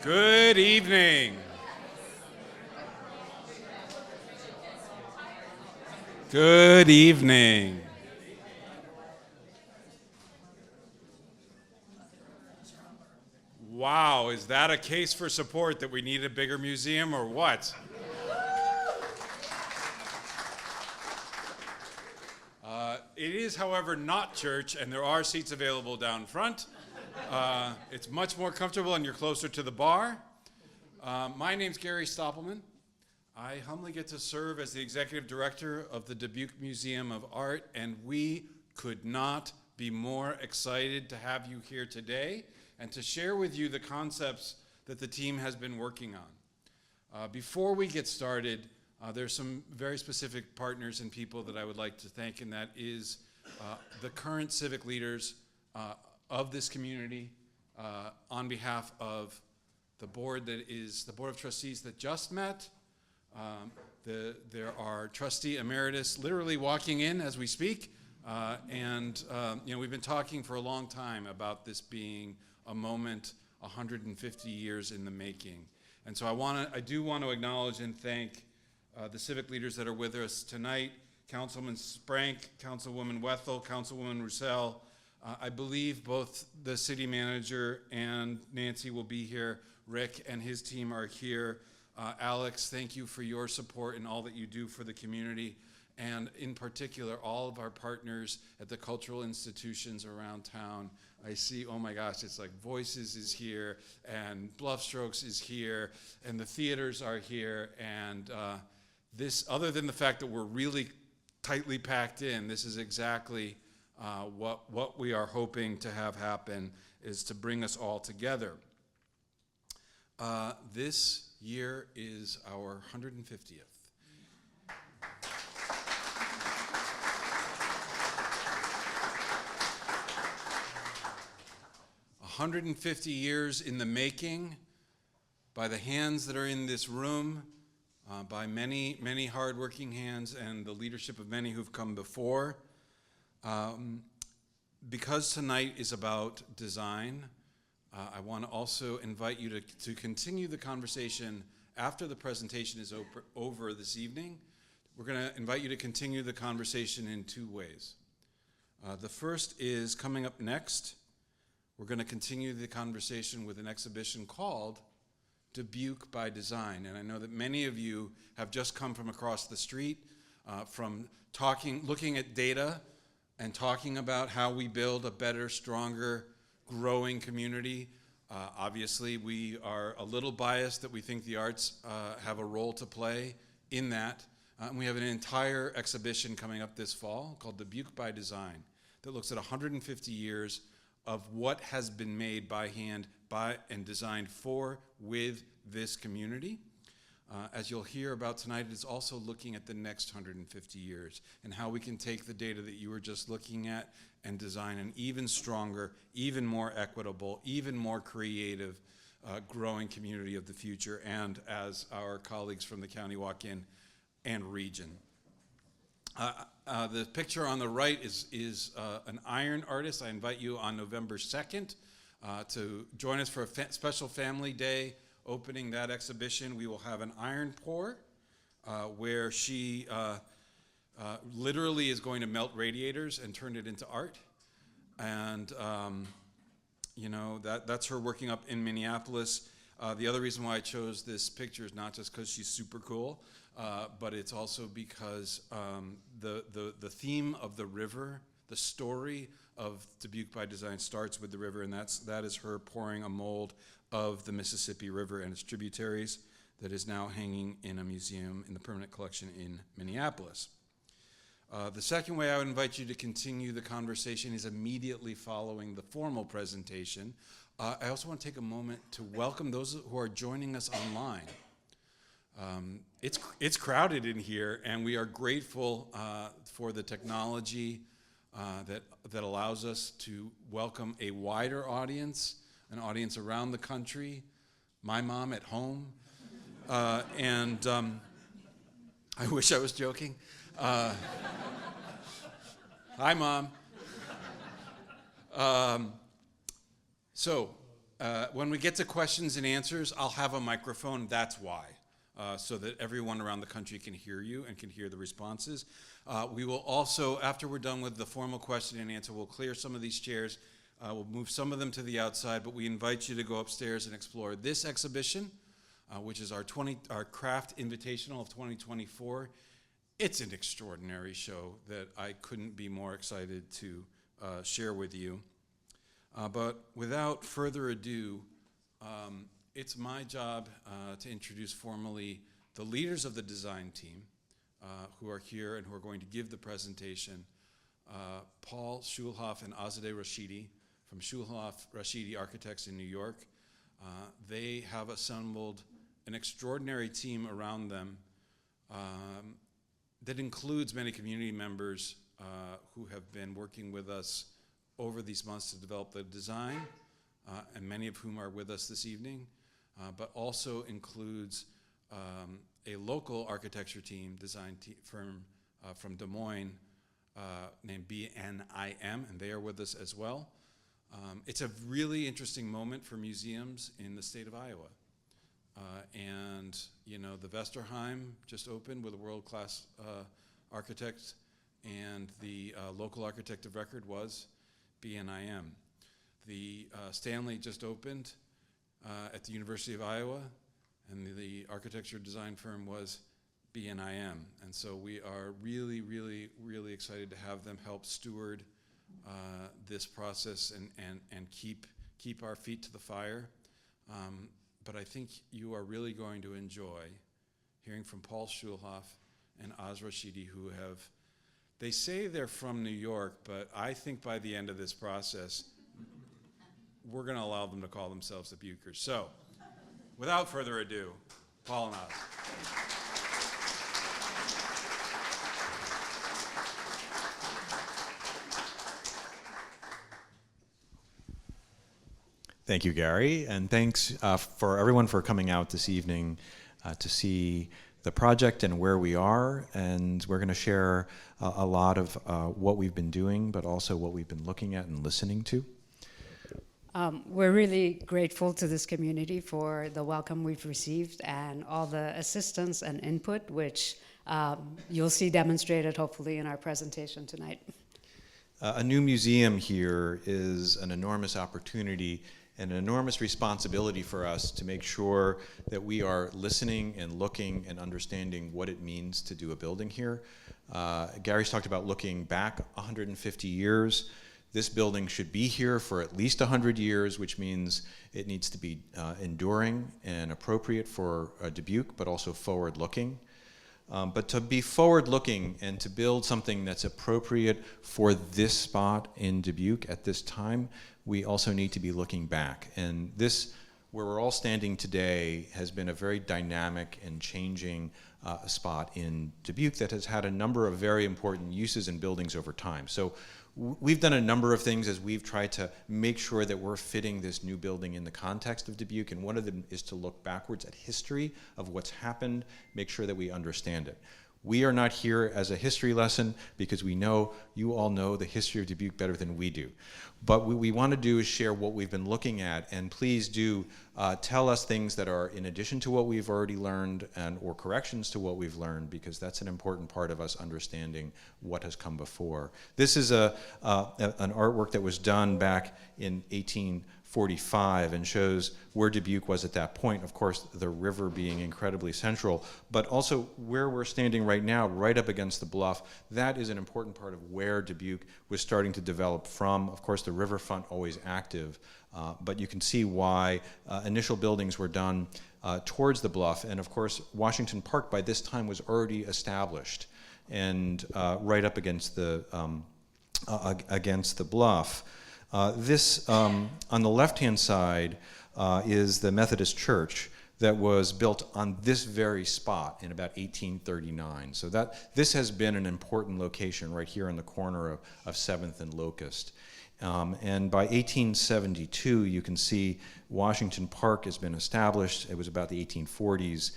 Good evening. Good evening. Wow, is that a case for support that we need a bigger museum or what? It is, however, not church, and there are seats available down front. It's much more comfortable and you're closer to the bar. My name's Gary Stoppelman. I humbly get to serve as the executive director of the Dubuque Museum of Art, and we could not be more excited to have you here today and to share with you the concepts that the team has been working on. Before we get started, there's some very specific partners and people that I would like to thank, and that is the current civic leaders of this community on behalf of the board that is the Board of Trustees that just met. There are trustee emeritus literally walking in as we speak, and we've been talking for a long time about this being a moment 150 years in the making. And so I do want to acknowledge and thank the civic leaders that are with us tonight: Councilman Sprank, Councilwoman Wethel, Councilwoman Roussel. I believe both the city manager and Nancy will be here. Rick and his team are here. Alex, thank you for your support and all that you do for the community, and in particular, all of our partners at the cultural institutions around town. I see, oh my gosh, it's like Voices is here, and Bluff Strokes is here, and the theaters are here, and this, other than the fact that we're really tightly packed in, this is exactly what we are hoping to have happen, is to bring us all together. This year is our 150th. 150 years in the making, by the hands that are in this room, by many, many hardworking hands and the leadership of many who've come before. Because tonight is about design, I want to also invite you to continue the conversation after the presentation is over this evening. We're going to invite you to continue the conversation in two ways. The first is coming up next. We're going to continue the conversation with an exhibition called Dubuque by Design. And I know that many of you have just come from across the street, from looking at data and talking about how we build a better, stronger, growing community. Obviously, we are a little biased that we think the arts have a role to play in that. And we have an entire exhibition coming up this fall called Dubuque by Design that looks at 150 years of what has been made by hand, by and designed for, with this community. As you'll hear about tonight, it is also looking at the next 150 years and how we can take the data that you were just looking at and design an even stronger, even more equitable, even more creative, growing community of the future, and as our colleagues from the county walk in, and region. The picture on the right is an iron artist. I invite you on November 2nd to join us for a special family day opening that exhibition. We will have an iron pour where she literally is going to melt radiators and turn it into art. And that's her working up in Minneapolis. The other reason why I chose this picture is not just because she's super cool, but it's also because the theme of the river, the story of Dubuque by Design starts with the river, and that is her pouring a mold of the Mississippi River and its tributaries that is now hanging in a museum in the permanent collection in Minneapolis. The second way I would invite you to continue the conversation is immediately following the formal presentation. I also want to take a moment to welcome those who are joining us online. It's crowded in here, and we are grateful for the technology that allows us to welcome a wider audience, an audience around the country, my mom at home, and I wish I was joking. Hi, Mom. When we get to questions and answers, I'll have a microphone. That's why, so that everyone around the country can hear you and can hear the responses. We will also, after we're done with the formal question and answer, we'll clear some of these chairs. We'll move some of them to the outside, but we invite you to go upstairs and explore this exhibition, which is our Craft Invitational of 2024. It's an extraordinary show that I couldn't be more excited to share with you. But without further ado, it's my job to introduce formally the leaders of the design team who are here and who are going to give the presentation. Paul Schulhof and Azadeh Rashidi from Schulhof Rashidi Architects in New York. They have assembled an extraordinary team around them that includes many community members who have been working with us over these months to develop the design, and many of whom are with us this evening, but also includes a local architecture team, design firm from Des Moines named BNIM, and they are with us as well. It's a really interesting moment for museums in the state of Iowa. And you know, the Vesterheim just opened with a world-class architect, and the local architect of record was BNIM. The Stanley just opened at the University of Iowa, and the architecture design firm was BNIM. And so we are really, really, really excited to have them help steward this process and keep our feet to the fire. But I think you are really going to enjoy hearing from Paul Schulhof and Azadeh Rashidi, who have, they say they're from New York, but I think by the end of this process, we're going to allow them to call themselves the Bukers. So, without further ado, Paul and Oz. Thank you, Gary, and thanks for everyone for coming out this evening to see the project and where we are. And we're going to share a lot of what we've been doing, but also what we've been looking at and listening to. We're really grateful to this community for the welcome we've received and all the assistance and input, which you'll see demonstrated hopefully in our presentation tonight. A new museum here is an enormous opportunity and an enormous responsibility for us to make sure that we are listening and looking and understanding what it means to do a building here. Gary's talked about looking back 150 years. This building should be here for at least 100 years, which means it needs to be enduring and appropriate for Dubuque, but also forward-looking. But to be forward-looking and to build something that's appropriate for this spot in Dubuque at this time, we also need to be looking back. And this, where we're all standing today, has been a very dynamic and changing spot in Dubuque that has had a number of very important uses and buildings over time. So we've done a number of things as we've tried to make sure that we're fitting this new building in the context of Dubuque, and one of them is to look backwards at history of what's happened, make sure that we understand it. We are not here as a history lesson because we know you all know the history of Dubuque better than we do. But what we want to do is share what we've been looking at, and please do tell us things that are in addition to what we've already learned and or corrections to what we've learned, because that's an important part of us understanding what has come before. This is an artwork that was done back in 1845 and shows where Dubuque was at that point. Of course, the river being incredibly central, but also where we're standing right now, right up against the bluff. That is an important part of where Dubuque was starting to develop from. Of course, the riverfront always active, but you can see why initial buildings were done towards the bluff. And of course, Washington Park by this time was already established and right up against the bluff. This, on the left-hand side, is the Methodist Church that was built on this very spot in about 1839. So this has been an important location right here in the corner of 7th and Locust. And by 1872, you can see Washington Park has been established. It was about the 1840s.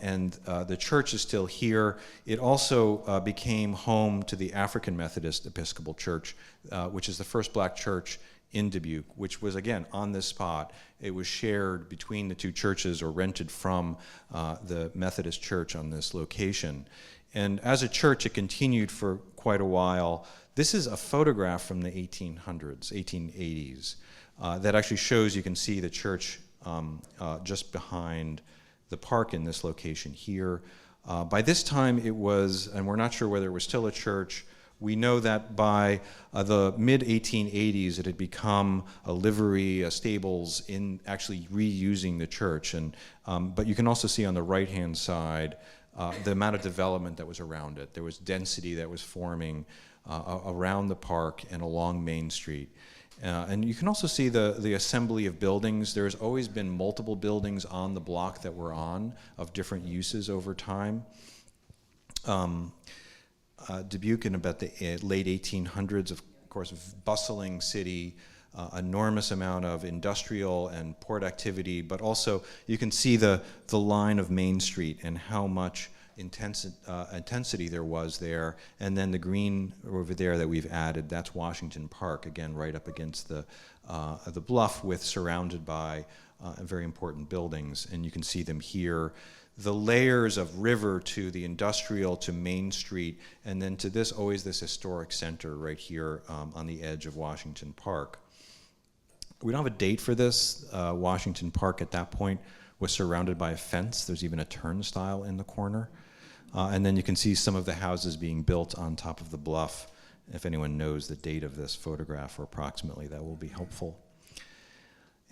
And the church is still here. It also became home to the African Methodist Episcopal Church, which is the first black church in Dubuque, which was, again, on this spot. It was shared between the two churches or rented from the Methodist Church on this location. And as a church, it continued for quite a while. This is a photograph from the 1800s, 1880s, that actually shows, you can see the church just behind the park in this location here. By this time it was, and we're not sure whether it was still a church, we know that by the mid-1880s it had become a livery, a stables, in actually reusing the church. And, but you can also see on the right-hand side the amount of development that was around it. There was density that was forming around the park and along Main Street. And you can also see the assembly of buildings. There's always been multiple buildings on the block that we're on of different uses over time. Dubuque in about the late 1800s, of course, bustling city, enormous amount of industrial and port activity, but also you can see the line of Main Street and how much intensity there was there. And then the green over there that we've added, that's Washington Park, again, right up against the bluff, surrounded by very important buildings. And you can see them here. The layers of river to the industrial to Main Street, and then to this, always this historic center right here on the edge of Washington Park. We don't have a date for this. Washington Park at that point was surrounded by a fence. There's even a turnstile in the corner. And then you can see some of the houses being built on top of the bluff. If anyone knows the date of this photograph, or approximately, that will be helpful.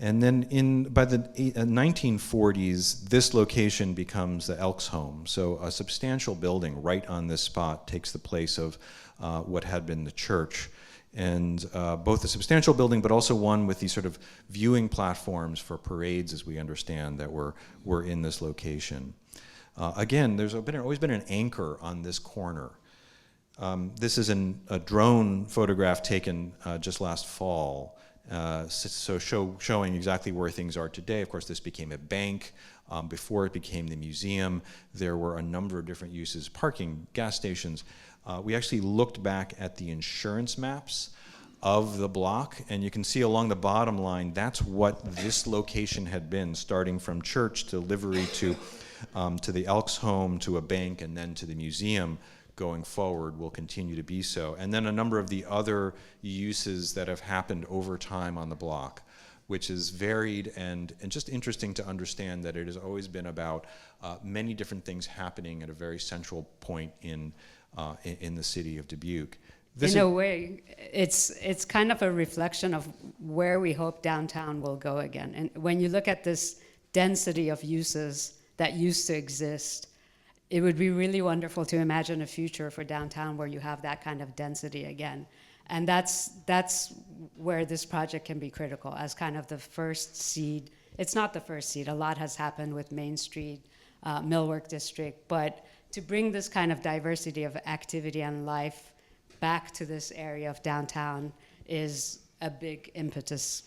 And then by the 1940s, this location becomes the Elks Home. So a substantial building right on this spot takes the place of what had been the church. And both a substantial building, but also one with these sort of viewing platforms for parades, as we understand, that were in this location. Again, there's always been an anchor on this corner. This is a drone photograph taken just last fall. Showing exactly where things are today. Of course, this became a bank. Before it became the museum, there were a number of different uses: parking, gas stations. We actually looked back at the insurance maps of the block, and you can see along the bottom line, that's what this location had been, starting from church to livery to the Elks Home to a bank and then to the museum. Going forward will continue to be so. And then a number of the other uses that have happened over time on the block, which is varied and just interesting to understand that it has always been about many different things happening at a very central point in the city of Dubuque. In a way, it's kind of a reflection of where we hope downtown will go again. And when you look at this density of uses that used to exist, it would be really wonderful to imagine a future for downtown where you have that kind of density again. And that's where this project can be critical as kind of the first seed. It's not the first seed. A lot has happened with Main Street, Millwork District, but to bring this kind of diversity of activity and life back to this area of downtown is a big impetus.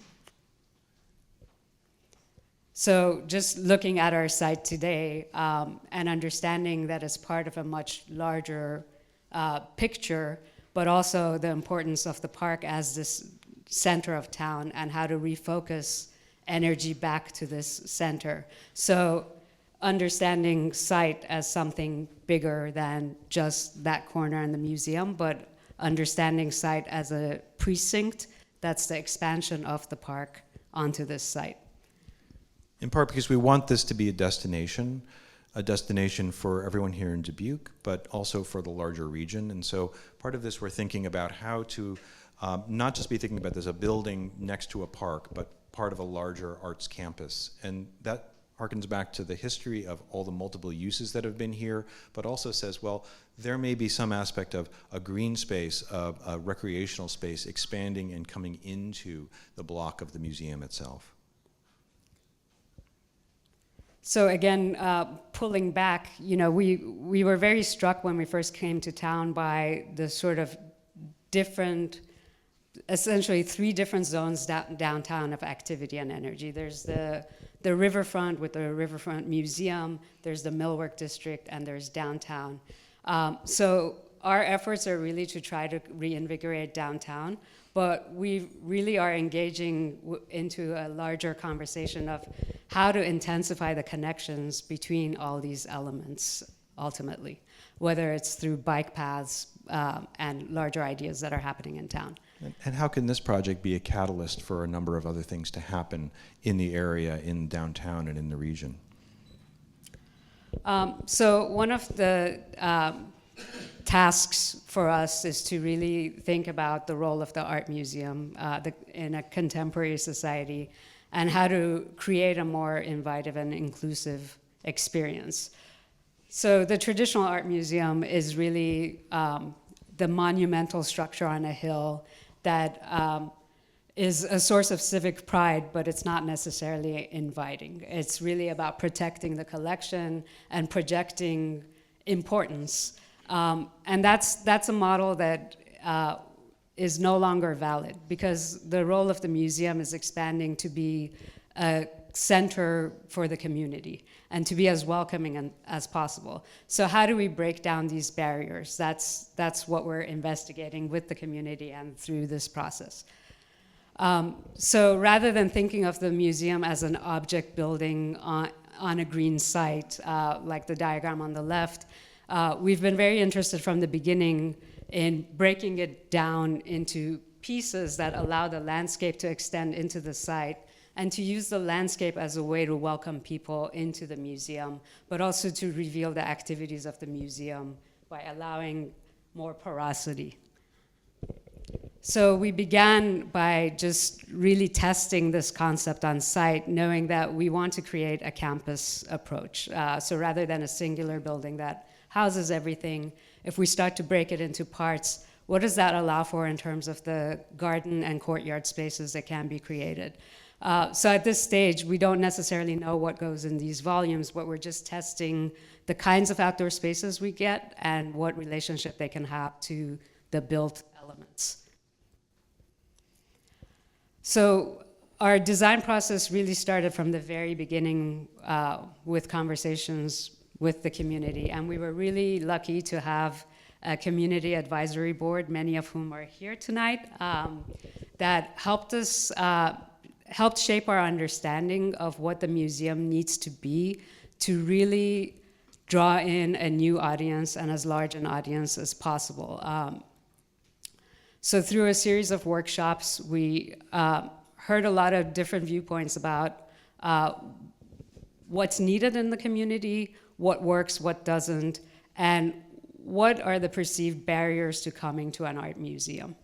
So just looking at our site today and understanding that it's part of a much larger picture, but also the importance of the park as this center of town and how to refocus energy back to this center. So understanding site as something bigger than just that corner in the museum, but understanding site as a precinct, that's the expansion of the park onto this site. In part because we want this to be a destination for everyone here in Dubuque, but also for the larger region. And so part of this, we're thinking about how to not just be thinking about there's a building next to a park, but part of a larger arts campus. And that harkens back to the history of all the multiple uses that have been here, but also says, well, there may be some aspect of a green space, a recreational space expanding and coming into the block of the museum itself. So again, pulling back, we were very struck when we first came to town by the sort of different, essentially 3 different zones downtown of activity and energy. There's the riverfront with the Riverfront Museum, there's the Millwork District, and there's downtown. So our efforts are really to try to reinvigorate downtown, but we really are engaging into a larger conversation of how to intensify the connections between all these elements ultimately, whether it's through bike paths and larger ideas that are happening in town. And how can this project be a catalyst for a number of other things to happen in the area, in downtown, and in the region? So one of the tasks for us is to really think about the role of the art museum in a contemporary society and how to create a more inviting and inclusive experience. So the traditional art museum is really the monumental structure on a hill that is a source of civic pride, but it's not necessarily inviting. It's really about protecting the collection and projecting importance. And that's a model that is no longer valid because the role of the museum is expanding to be a center for the community and to be as welcoming as possible. So how do we break down these barriers? That's what we're investigating with the community and through this process. So rather than thinking of the museum as an object building on a green site, like the diagram on the left, we've been very interested from the beginning in breaking it down into pieces that allow the landscape to extend into the site and to use the landscape as a way to welcome people into the museum, but also to reveal the activities of the museum by allowing more porosity. So we began by just really testing this concept on site, knowing that we want to create a campus approach. So rather than a singular building that houses everything, if we start to break it into parts, what does that allow for in terms of the garden and courtyard spaces that can be created? So at this stage, we don't necessarily know what goes in these volumes, but we're just testing the kinds of outdoor spaces we get and what relationship they can have to the built elements. So our design process really started from the very beginning with conversations with the community, and we were really lucky to have a community advisory board, many of whom are here tonight, that helped us helped shape our understanding of what the museum needs to be to really draw in a new audience and as large an audience as possible. So through a series of workshops, we heard a lot of different viewpoints about what's needed in the community, what works, what doesn't, and what are the perceived barriers to coming to an art museum.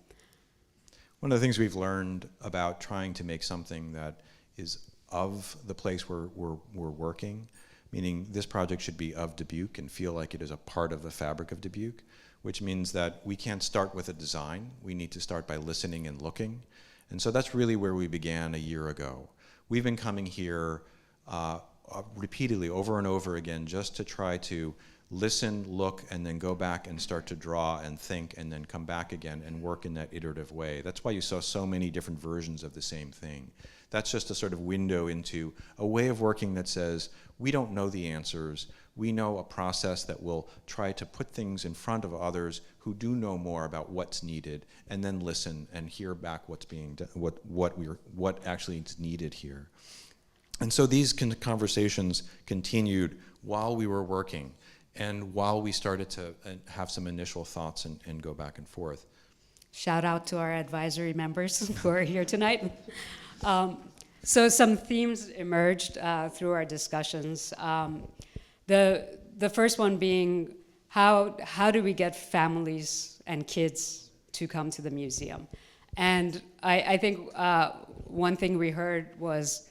One of the things we've learned about trying to make something that is of the place where we're working, meaning this project should be of Dubuque and feel like it is a part of the fabric of Dubuque, which means that we can't start with a design. We need to start by listening and looking. And so that's really where we began a year ago. We've been coming here repeatedly over and over again just to try to listen, look, and then go back and start to draw and think and then come back again and work in that iterative way. That's why you saw so many different versions of the same thing. That's just a sort of window into a way of working that says, we don't know the answers. We know a process that will try to put things in front of others who do know more about what's needed, and then listen and hear back what's being done, what actually is needed here. And so these conversations continued while we were working and while we started to have some initial thoughts and go back and forth. Shout out to our advisory members who are here tonight. So some themes emerged through our discussions. The first one being, how do we get families and kids to come to the museum? And I think one thing we heard was,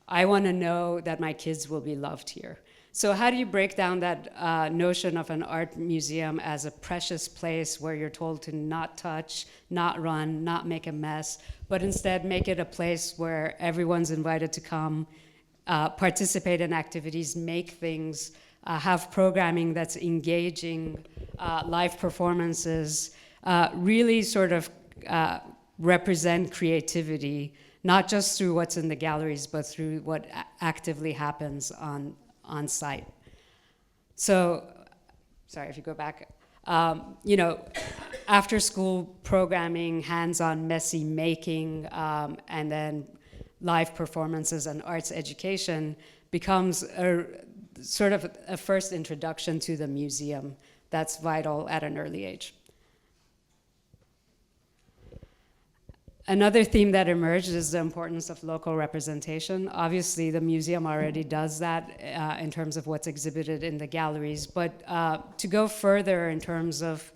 I want to know that my kids will be loved here. So how do you break down that notion of an art museum as a precious place where you're told to not touch, not run, not make a mess, but instead make it a place where everyone's invited to come, participate in activities, make things, have programming that's engaging, live performances, really sort of represent creativity, not just through what's in the galleries, but through what actively happens on site. So, sorry if you go back. You know, after school programming, hands-on messy making, and then live performances and arts education becomes a sort of a first introduction to the museum that's vital at an early age. Another theme that emerged is the importance of local representation. Obviously, the museum already does that in terms of what's exhibited in the galleries, but to go further in terms of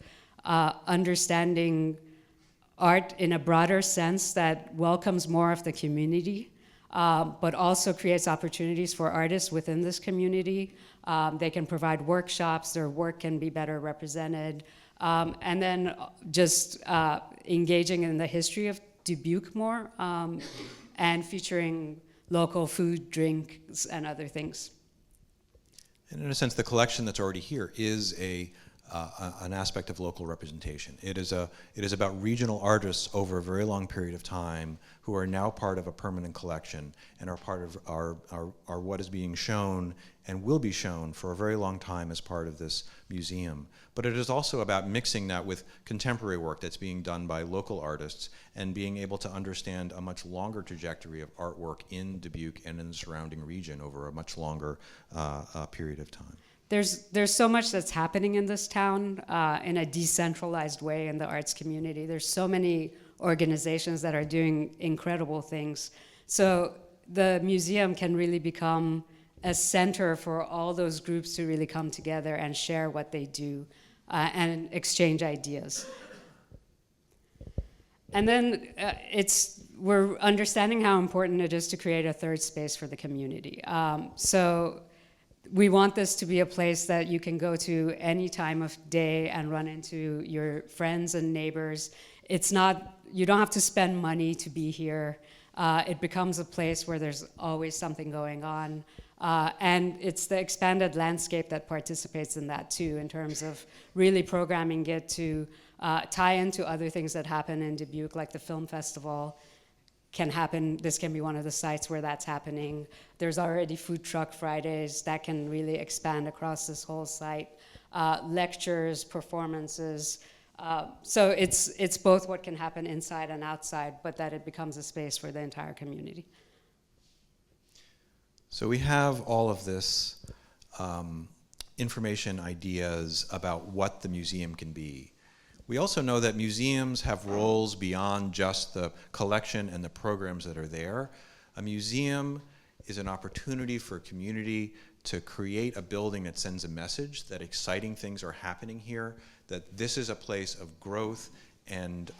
understanding art in a broader sense that welcomes more of the community, but also creates opportunities for artists within this community. They can provide workshops, their work can be better represented, and then just engaging in the history of Dubuque more, and featuring local food, drinks, and other things. And in a sense, the collection that's already here is an aspect of local representation. It is about regional artists over a very long period of time who are now part of a permanent collection and are part of our what is being shown and will be shown for a very long time as part of this museum. But it is also about mixing that with contemporary work that's being done by local artists and being able to understand a much longer trajectory of artwork in Dubuque and in the surrounding region over a much longer period of time. There's so much that's happening in this town in a decentralized way in the arts community. There's so many organizations that are doing incredible things. So the museum can really become a center for all those groups to really come together and share what they do and exchange ideas. And then we're understanding how important it is to create a third space for the community. So we want this to be a place that you can go to any time of day and run into your friends and neighbors. You don't have to spend money to be here. It becomes a place where there's always something going on. And it's the expanded landscape that participates in that too, in terms of really programming it to tie into other things that happen in Dubuque, like the film festival can happen. This can be one of the sites where that's happening. There's already food truck Fridays that can really expand across this whole site. Lectures, performances. So it's both what can happen inside and outside, but that it becomes a space for the entire community. So we have all of this information, ideas about what the museum can be. We also know that museums have roles beyond just the collection and the programs that are there. A museum is an opportunity for a community to create a building that sends a message that exciting things are happening here, that this is a place of growth and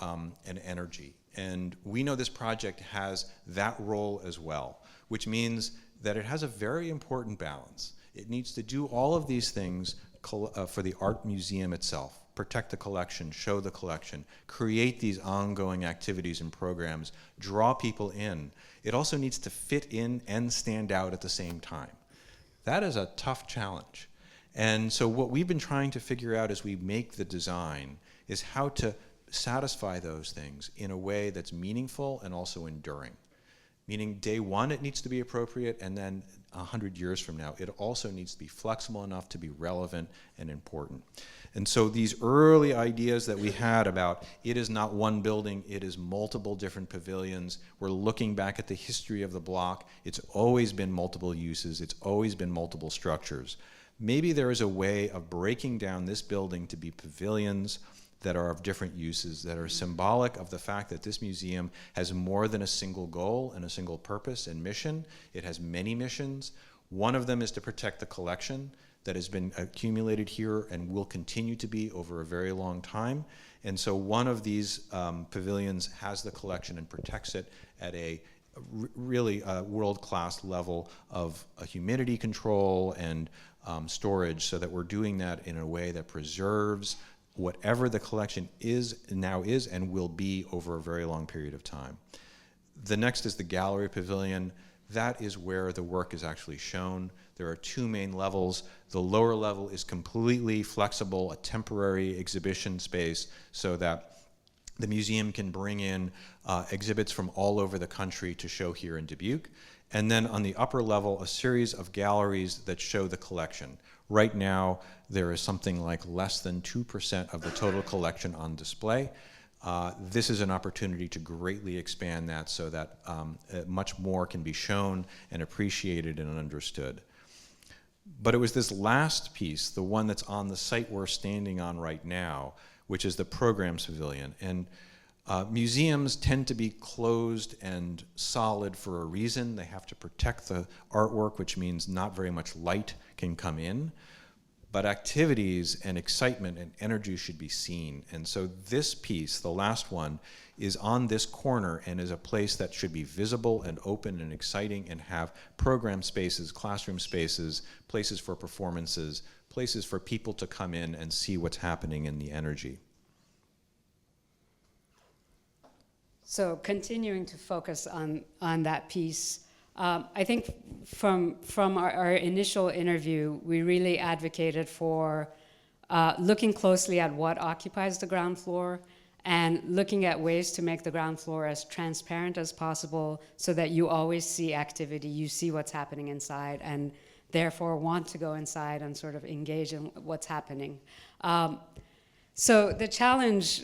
energy. And we know this project has that role as well, which means that it has a very important balance. It needs to do all of these things for the art museum itself. Protect the collection, show the collection, create these ongoing activities and programs, draw people in. It also needs to fit in and stand out at the same time. That is a tough challenge. And so what we've been trying to figure out as we make the design is how to satisfy those things in a way that's meaningful and also enduring. Meaning day one, it needs to be appropriate, and then 100 years from now, it also needs to be flexible enough to be relevant and important. And so these early ideas that we had about it is not one building, it is multiple different pavilions. We're looking back at the history of the block. It's always been multiple uses. It's always been multiple structures. Maybe there is a way of breaking down this building to be pavilions that are of different uses, that are symbolic of the fact that this museum has more than a single goal and a single purpose and mission. It has many missions. One of them is to protect the collection that has been accumulated here and will continue to be over a very long time. And so one of these pavilions has the collection and protects it at a really world-class level of humidity control and storage, so that we're doing that in a way that preserves whatever the collection now is and will be over a very long period of time. The next is the gallery pavilion. That is where the work is actually shown. There are two main levels. The lower level is completely flexible, a temporary exhibition space, so that the museum can bring in exhibits from all over the country to show here in Dubuque. And then on the upper level, a series of galleries that show the collection, Right now, there is something like less than 2% of the total collection on display. This is an opportunity to greatly expand that so that much more can be shown and appreciated and understood. But it was this last piece, the one that's on the site we're standing on right now, which is the Programs Pavilion. And museums tend to be closed and solid for a reason. They have to protect the artwork, which means not very much light can come in. But activities and excitement and energy should be seen. And so this piece, the last one, is on this corner and is a place that should be visible and open and exciting and have program spaces, classroom spaces, places for performances, places for people to come in and see what's happening in the energy. So continuing to focus on that piece, I think from our initial interview, we really advocated for looking closely at what occupies the ground floor and looking at ways to make the ground floor as transparent as possible so that you always see activity, you see what's happening inside, and therefore want to go inside and sort of engage in what's happening. So the challenge,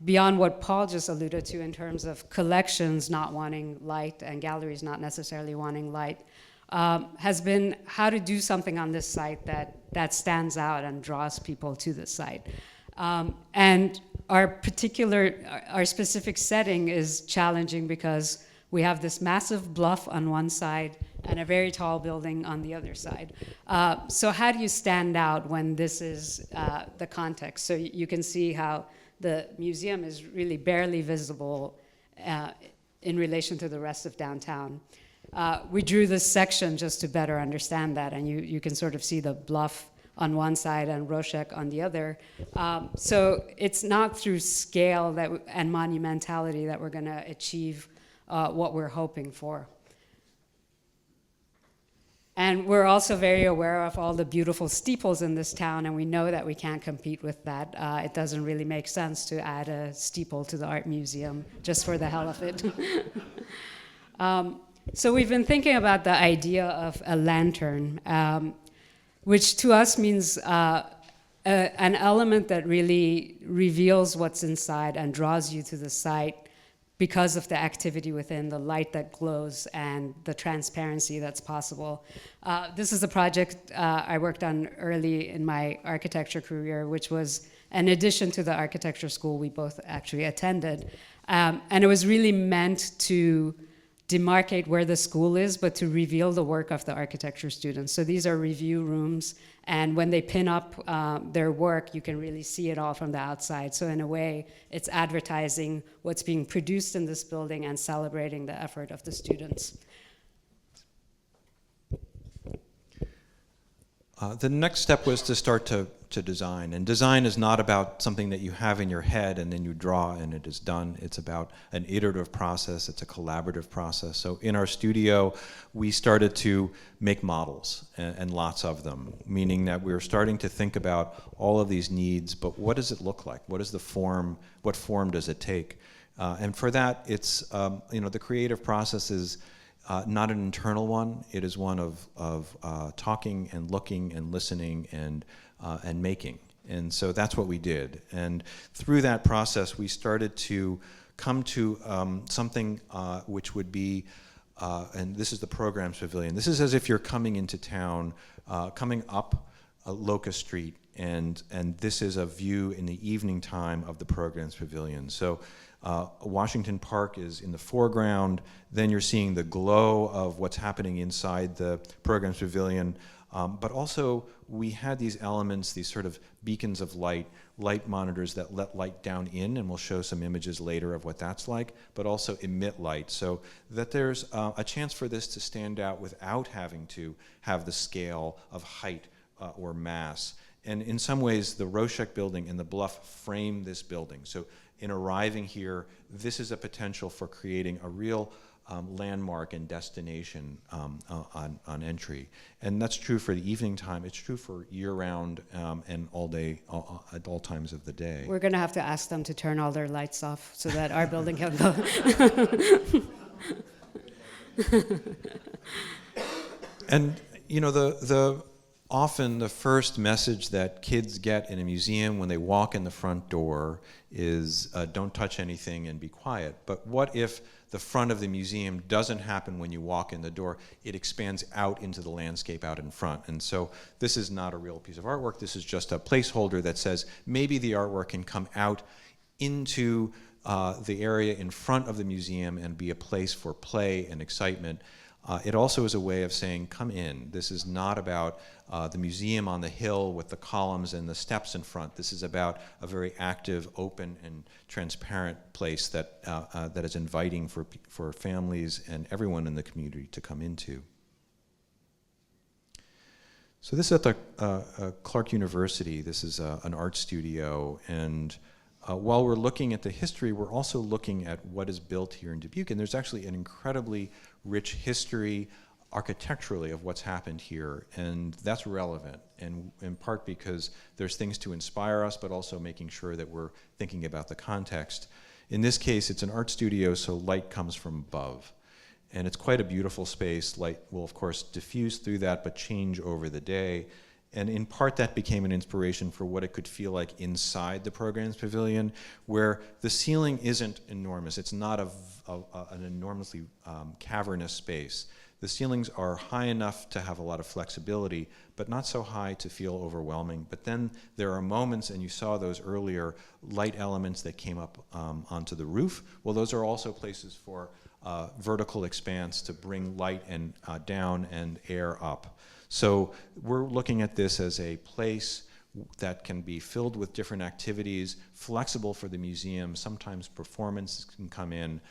beyond what Paul just alluded to in terms of collections not wanting light and galleries not necessarily wanting light, has been how to do something on this site that stands out and draws people to the site. And our specific setting is challenging because we have this massive bluff on one side and a very tall building on the other side. So how do you stand out when this is the context? So you can see how the museum is really barely visible in relation to the rest of downtown. We drew this section just to better understand that, and you can sort of see the bluff on one side and Roshek on the other. So it's not through scale and monumentality that we're going to achieve what we're hoping for. And we're also very aware of all the beautiful steeples in this town, and we know that we can't compete with that. It doesn't really make sense to add a steeple to the art museum just for the hell of it. So we've been thinking about the idea of a lantern, which to us means an element that really reveals what's inside and draws you to the site because of the activity within, the light that glows, and the transparency that's possible. This is a project I worked on early in my architecture career, which was an addition to the architecture school we both actually attended. And it was really meant to demarcate where the school is, but to reveal the work of the architecture students. So these are review rooms, and when they pin up their work, you can really see it all from the outside. So in a way, it's advertising what's being produced in this building and celebrating the effort of the students. The next step was to start to design. And design is not about something that you have in your head and then you draw and it is done. It's about an iterative process. It's a collaborative process. So in our studio, we started to make models, and lots of them, meaning that we were starting to think about all of these needs, but what does it look like? What is the form? What form does it take? And for that, it's, the creative process is not an internal one. It is one of talking and looking and listening and making. And so that's what we did. And through that process, we started to come to something which would be, and this is the Programs Pavilion. This is as if you're coming into town, coming up Locust Street, and this is a view in the evening time of the Programs Pavilion. So Washington Park is in the foreground. Then you're seeing the glow of what's happening inside the Programs Pavilion. But also, we had these elements, these sort of beacons of light monitors that let light down in, and we'll show some images later of what that's like, but also emit light, so that there's a chance for this to stand out without having to have the scale of height or mass. And in some ways, the Roshek building and the bluff frame this building. So in arriving here, this is a potential for creating a real landmark and destination on entry. And that's true for the evening time. It's true for year-round and all day, at all times of the day. We're going to have to ask them to turn all their lights off so that our building can go. And, often the first message that kids get in a museum when they walk in the front door is don't touch anything and be quiet. But what if the front of the museum doesn't happen when you walk in the door? It expands out into the landscape out in front. And so this is not a real piece of artwork. This is just a placeholder that says maybe the artwork can come out into the area in front of the museum and be a place for play and excitement. It also is a way of saying, come in. This is not about the museum on the hill with the columns and the steps in front. This is about a very active, open, and transparent place that, that is inviting for families and everyone in the community to come into. So this is at the Clark University. This is an art studio, and while we're looking at the history, we're also looking at what is built here in Dubuque, and there's actually an incredibly rich history architecturally of what's happened here, and that's relevant, and in part because there's things to inspire us, but also making sure that we're thinking about the context. In this case, it's an art studio, so light comes from above, and it's quite a beautiful space. Light will, of course, diffuse through that, but change over the day. And in part, that became an inspiration for what it could feel like inside the Programs Pavilion, where the ceiling isn't enormous. It's not an enormously cavernous space. The ceilings are high enough to have a lot of flexibility, but not so high to feel overwhelming. But then there are moments, and you saw those earlier, light elements that came up onto the roof. Well, those are also places for vertical expanse to bring light and down and air up. So we're looking at this as a place that can be filled with different activities, flexible for the museum. Sometimes performances can come in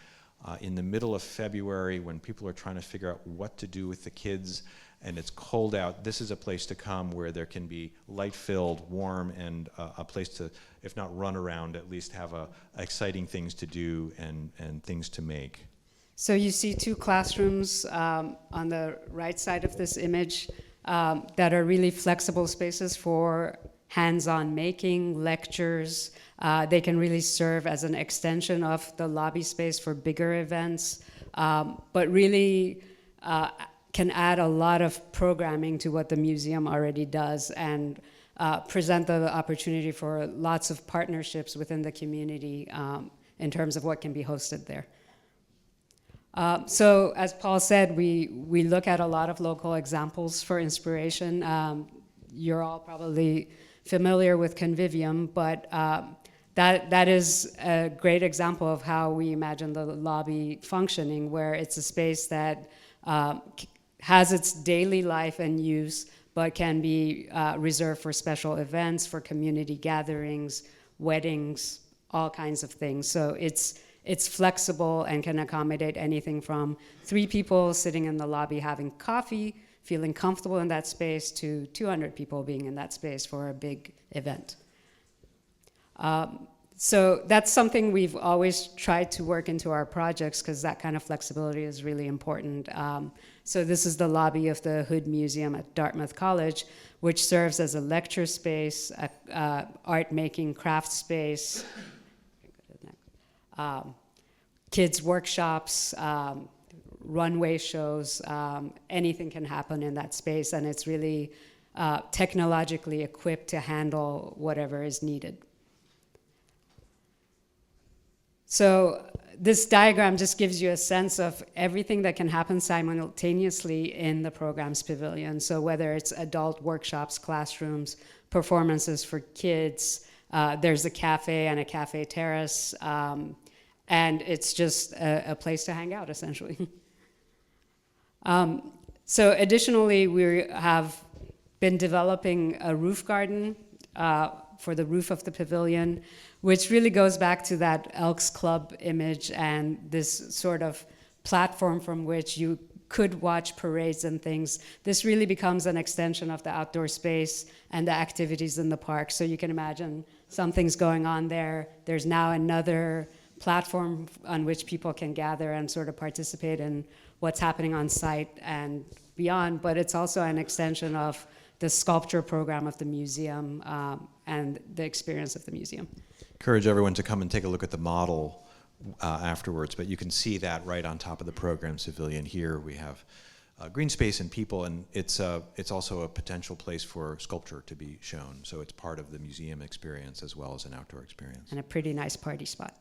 the middle of February when people are trying to figure out what to do with the kids and it's cold out. This is a place to come where there can be light-filled, warm, and a place to, if not run around, at least have exciting things to do and things to make. So you see two classrooms on the right side of this image that are really flexible spaces for hands-on making, lectures. They can really serve as an extension of the lobby space for bigger events, but really can add a lot of programming to what the museum already does and present the opportunity for lots of partnerships within the community in terms of what can be hosted there. So as Paul said, we look at a lot of local examples for inspiration. You're all probably familiar with Convivium, but that is a great example of how we imagine the lobby functioning, where it's a space that has its daily life and use, but can be reserved for special events, for community gatherings, weddings, all kinds of things. So it's flexible and can accommodate anything from 3 people sitting in the lobby having coffee, feeling comfortable in that space, to 200 people being in that space for a big event. So that's something we've always tried to work into our projects because that kind of flexibility is really important. So this is the lobby of the Hood Museum at Dartmouth College, which serves as a lecture space, art making craft space, kids workshops, runway shows, anything can happen in that space, and it's really technologically equipped to handle whatever is needed. So this diagram just gives you a sense of everything that can happen simultaneously in the Programs Pavilion. So whether it's adult workshops, classrooms, performances for kids, there's a cafe and a cafe terrace, and it's just a place to hang out, essentially. So additionally, we have been developing a roof garden for the roof of the pavilion, which really goes back to that Elks Club image and this sort of platform from which you could watch parades and things. This really becomes an extension of the outdoor space and the activities in the park. So you can imagine something's going on there. There's now another platform on which people can gather and sort of participate in what's happening on site and beyond, but it's also an extension of the sculpture program of the museum and the experience of the museum. Encourage everyone to come and take a look at the model afterwards, but you can see that right on top of the Programs Pavilion here. We have green space and people, and it's also a potential place for sculpture to be shown. So it's part of the museum experience as well as an outdoor experience. And a pretty nice party spot.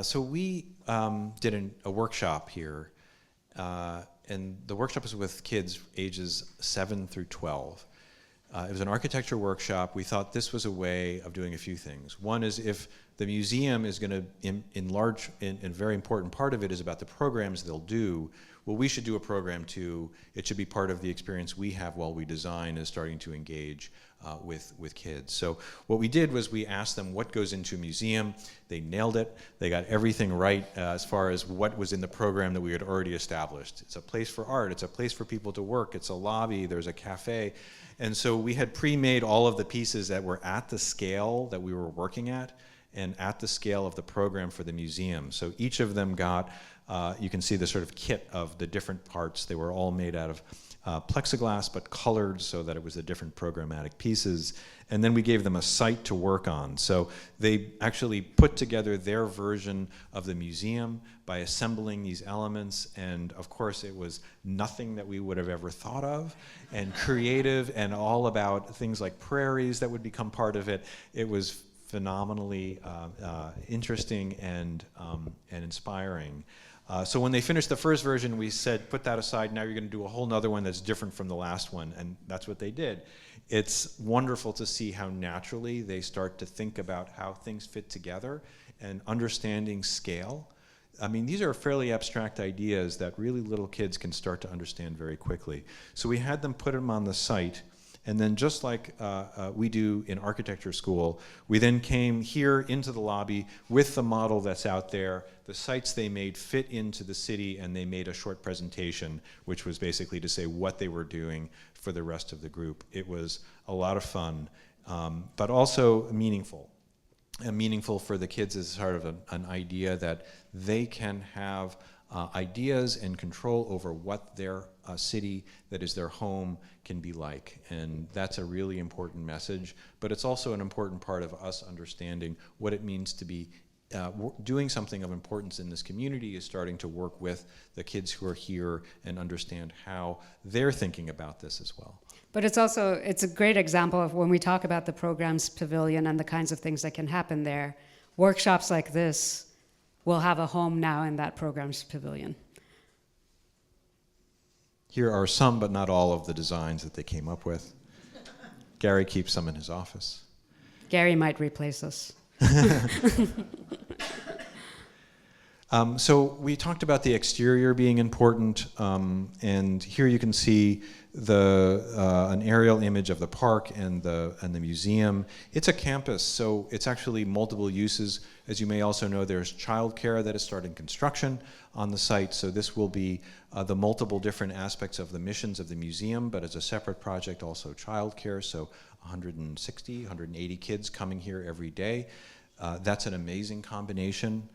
So we did a workshop here, and the workshop was with kids ages 7 through 12. It was an architecture workshop. We thought this was a way of doing a few things. One is, if the museum is going to enlarge, and a very important part of it is about the programs they'll do, well, we should do a program too. It should be part of the experience we have while we design, is starting to engage with kids. So what we did was we asked them what goes into a museum. They nailed it. They got everything right as far as what was in the program that we had already established. It's a place for art. It's a place for people to work. It's a lobby. There's a cafe. And so we had pre-made all of the pieces that were at the scale that we were working at, and at the scale of the program for the museum. So each of them got, you can see the sort of kit of the different parts. They were all made out of plexiglass, but colored so that it was the different programmatic pieces. And then we gave them a site to work on. So they actually put together their version of the museum by assembling these elements. And of course, it was nothing that we would have ever thought of, and creative, and all about things like prairies that would become part of it. It was phenomenally interesting and inspiring. So when they finished the first version, we said, put that aside, now you're going to do a whole nother one that's different from the last one, and that's what they did. It's wonderful to see how naturally they start to think about how things fit together and understanding scale. I mean, these are fairly abstract ideas that really little kids can start to understand very quickly. So we had them put them on the site. And then, just like we do in architecture school, we then came here into the lobby with the model that's out there. The sites they made fit into the city, and they made a short presentation, which was basically to say what they were doing for the rest of the group. It was a lot of fun, but also meaningful. And meaningful for the kids is sort of an idea that they can have ideas and control over what their city that is their home can be like. And that's a really important message, but it's also an important part of us understanding what it means to be doing something of importance in this community, is starting to work with the kids who are here and understand how they're thinking about this as well. But it's a great example of when we talk about the program's pavilion and the kinds of things that can happen there. Workshops like this will have a home now in that program's pavilion. Here are some, but not all, of the designs that they came up with. Gary keeps some in his office. Gary might replace us. So we talked about the exterior being important, and here you can see an aerial image of the park and the museum. It's a campus, so it's actually multiple uses. As you may also know, there's childcare that is starting construction on the site, so this will be the multiple different aspects of the missions of the museum, but as a separate project, also childcare, so 160, 180 kids coming here every day. That's an amazing combination.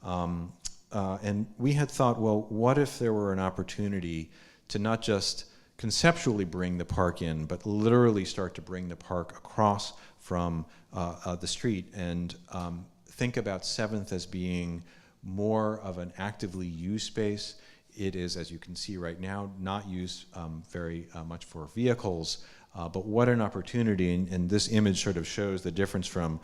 And we had thought, well, what if there were an opportunity to not just conceptually bring the park in, but literally start to bring the park across from the street, and think about 7th as being more of an actively used space. It is, as you can see right now, not used very much for vehicles, but what an opportunity, and this image sort of shows the difference from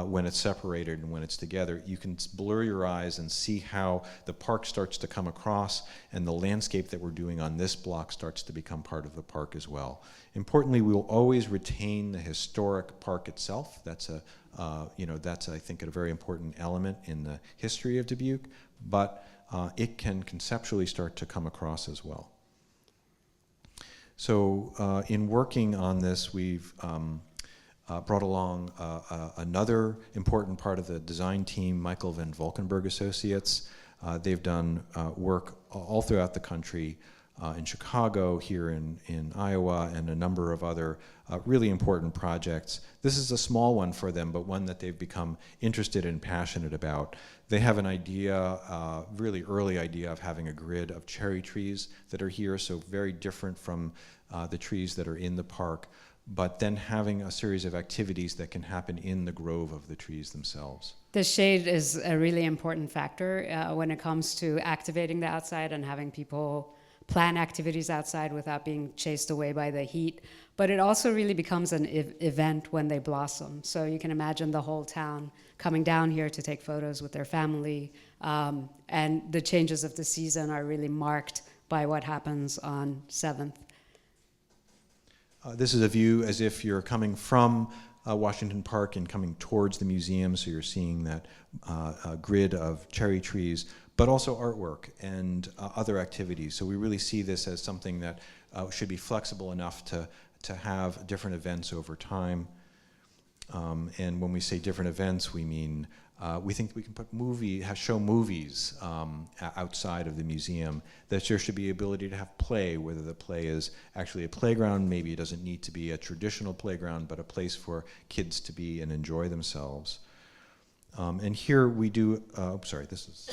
when it's separated and when it's together. You can blur your eyes and see how the park starts to come across, and the landscape that we're doing on this block starts to become part of the park as well. Importantly, we will always retain the historic park itself. That's I think, a very important element in the history of Dubuque, but it can conceptually start to come across as well. So in working on this, we've brought along another important part of the design team, Michael Van Valkenburg Associates. They've done work all throughout the country, in Chicago, here in Iowa, and a number of other really important projects. This is a small one for them, but one that they've become interested and passionate about. They have an idea, really early idea, of having a grid of cherry trees that are here, so very different from the trees that are in the park, but then having a series of activities that can happen in the grove of the trees themselves. The shade is a really important factor when it comes to activating the outside and having people plan activities outside without being chased away by the heat. But it also really becomes an event when they blossom. So you can imagine the whole town coming down here to take photos with their family. And the changes of the season are really marked by what happens on 7th. This is a view as if you're coming from Washington Park and coming towards the museum, so you're seeing that grid of cherry trees, but also artwork and other activities. So we really see this as something that should be flexible enough to have different events over time. And when we say different events, we mean we think we can put show movies outside of the museum. That there should be ability to have play, whether the play is actually a playground. Maybe it doesn't need to be a traditional playground, but a place for kids to be and enjoy themselves. And here we do. Sorry, this is.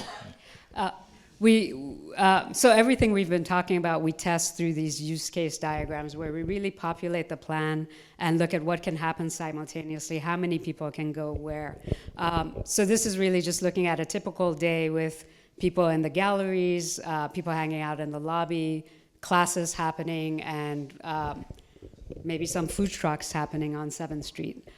So everything we've been talking about, we test through these use case diagrams where we really populate the plan and look at what can happen simultaneously, how many people can go where. So this is really just looking at a typical day with people in the galleries, people hanging out in the lobby, classes happening, and maybe some food trucks happening on 7th Street.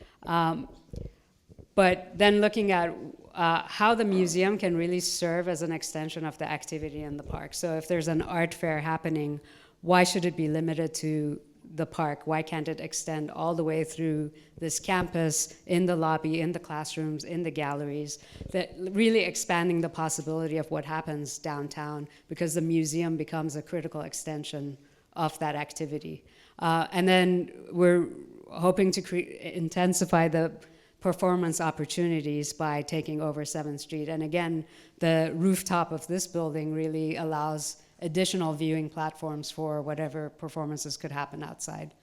But then looking at how the museum can really serve as an extension of the activity in the park. So if there's an art fair happening, why should it be limited to the park? Why can't it extend all the way through this campus, in the lobby, in the classrooms, in the galleries, that really expanding the possibility of what happens downtown, because the museum becomes a critical extension of that activity. And then we're hoping to intensify the performance opportunities by taking over 7th Street. And again, the rooftop of this building really allows additional viewing platforms for whatever performances could happen outside.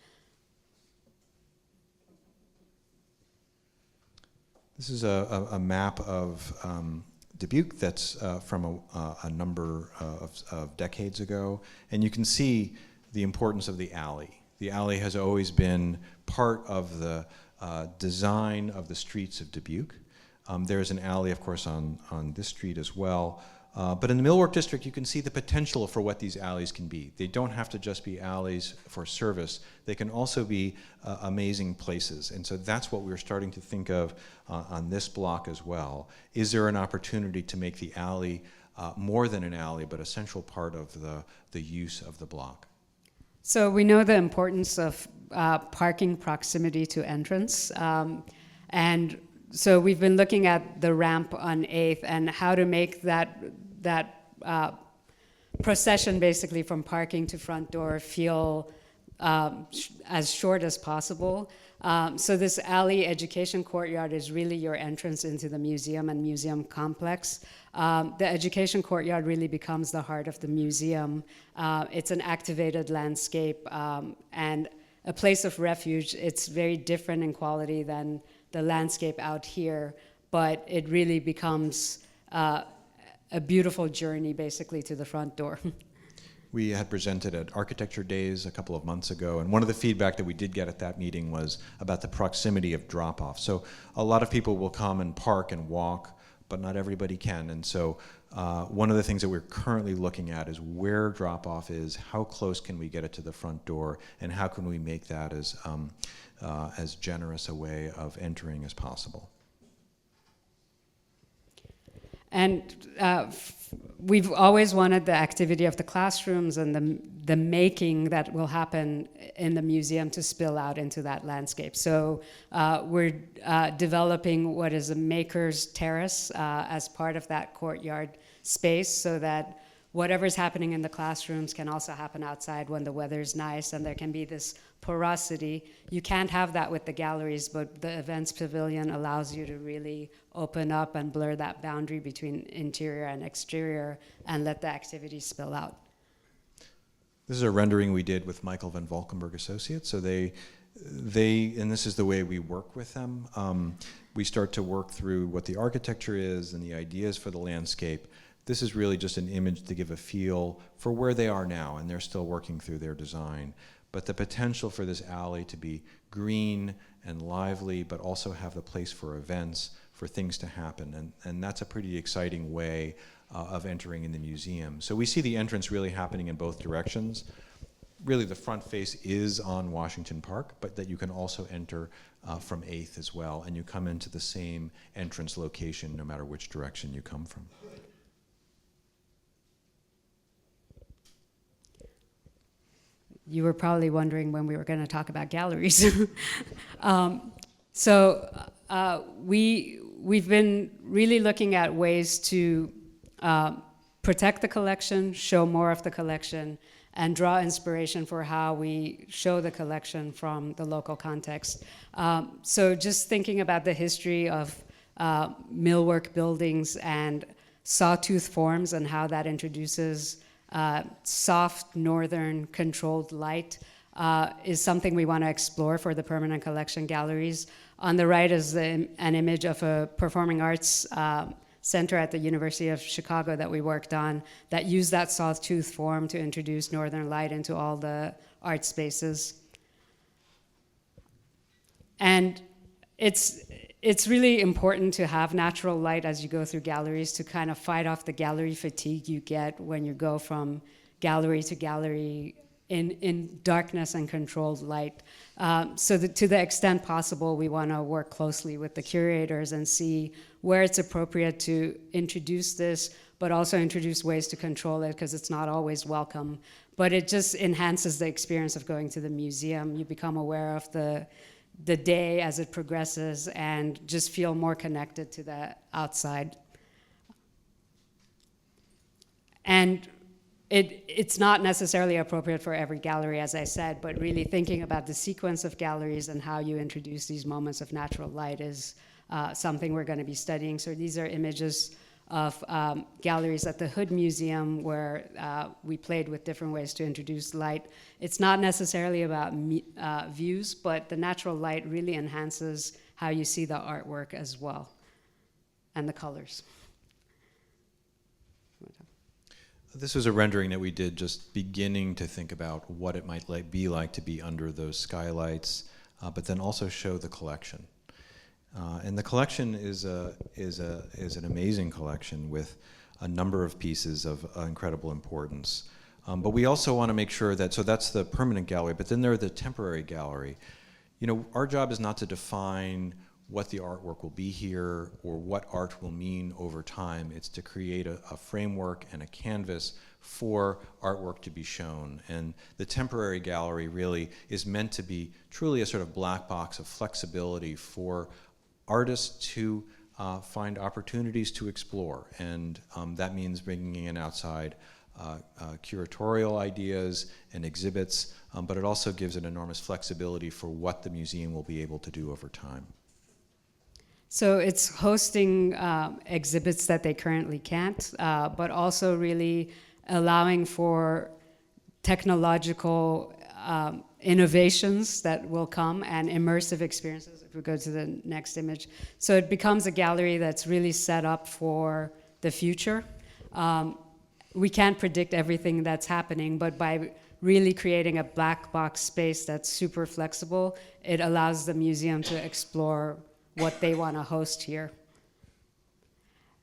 This is a map of Dubuque that's from a number of decades ago. And you can see the importance of the alley. The alley has always been part of the design of the streets of Dubuque. There's an alley, of course, on this street as well. But in the Millwork District, you can see the potential for what these alleys can be. They don't have to just be alleys for service. They can also be amazing places. And so that's what we're starting to think of on this block as well. Is there an opportunity to make the alley more than an alley, but a central part of the use of the block? So we know the importance of parking proximity to entrance. And so we've been looking at the ramp on 8th and how to make that procession basically from parking to front door feel as short as possible. So this alley education courtyard is really your entrance into the museum and museum complex. The education courtyard really becomes the heart of the museum. It's an activated landscape and a place of refuge. It's very different in quality than the landscape out here, but it really becomes a beautiful journey basically to the front door. We had presented at Architecture Days a couple of months ago, and one of the feedback that we did get at that meeting was about the proximity of drop-off. So a lot of people will come and park and walk, but not everybody can. And so one of the things that we're currently looking at is where drop-off is, how close can we get it to the front door, and how can we make that as generous a way of entering as possible. And we've always wanted the activity of the classrooms and the making that will happen in the museum to spill out into that landscape. So we're developing what is a maker's terrace as part of that courtyard space so that whatever's happening in the classrooms can also happen outside when the weather's nice and there can be this porosity. You can't have that with the galleries, but the events pavilion allows you to really open up and blur that boundary between interior and exterior and let the activity spill out. This is a rendering we did with Michael van Valkenburg Associates. So they, and this is the way we work with them. We start to work through what the architecture is and the ideas for the landscape. This is really just an image to give a feel for where they are now, and they're still working through their design. but the potential for this alley to be green and lively, but also have the place for events, for things to happen. And that's a pretty exciting way of entering in the museum. So we see the entrance really happening in both directions. Really, the front face is on Washington Park, but that you can also enter from 8th as well, and you come into the same entrance location no matter which direction you come from. You were probably wondering when we were going to talk about galleries. We've been really looking at ways to protect the collection, show more of the collection, and draw inspiration for how we show the collection from the local context. So just thinking about the history of millwork buildings and sawtooth forms and how that introduces soft northern controlled light is something we want to explore for the permanent collection galleries. On the right is an image of a performing arts center at the University of Chicago that we worked on that used that sawtooth form to introduce northern light into all the art spaces. And it's really important to have natural light as you go through galleries to kind of fight off the gallery fatigue you get when you go from gallery to gallery in darkness and controlled light. To the extent possible, we want to work closely with the curators and see where it's appropriate to introduce this, but also introduce ways to control it because it's not always welcome. But it just enhances the experience of going to the museum. You become aware of the day as it progresses and just feel more connected to the outside. And it's not necessarily appropriate for every gallery, as I said, but really thinking about the sequence of galleries and how you introduce these moments of natural light is something we're going to be studying. So these are images of galleries at the Hood Museum where we played with different ways to introduce light. It's not necessarily about views, but the natural light really enhances how you see the artwork as well, and the colors. This was a rendering that we did just beginning to think about what it might be like to be under those skylights, but then also show the collection. And the collection is an amazing collection with a number of pieces of incredible importance. But we also want to make sure that, so that's the permanent gallery, but then there's the temporary gallery. You know, our job is not to define what the artwork will be here or what art will mean over time. It's to create a framework and a canvas for artwork to be shown. And the temporary gallery really is meant to be truly a sort of black box of flexibility for artists to find opportunities to explore. And that means bringing in outside curatorial ideas and exhibits, but it also gives an enormous flexibility for what the museum will be able to do over time. So it's hosting exhibits that they currently can't, but also really allowing for technological innovations that will come and immersive experiences, if we go to the next image. So it becomes a gallery that's really set up for the future. We can't predict everything that's happening, but by really creating a black box space that's super flexible, it allows the museum to explore what they want to host here.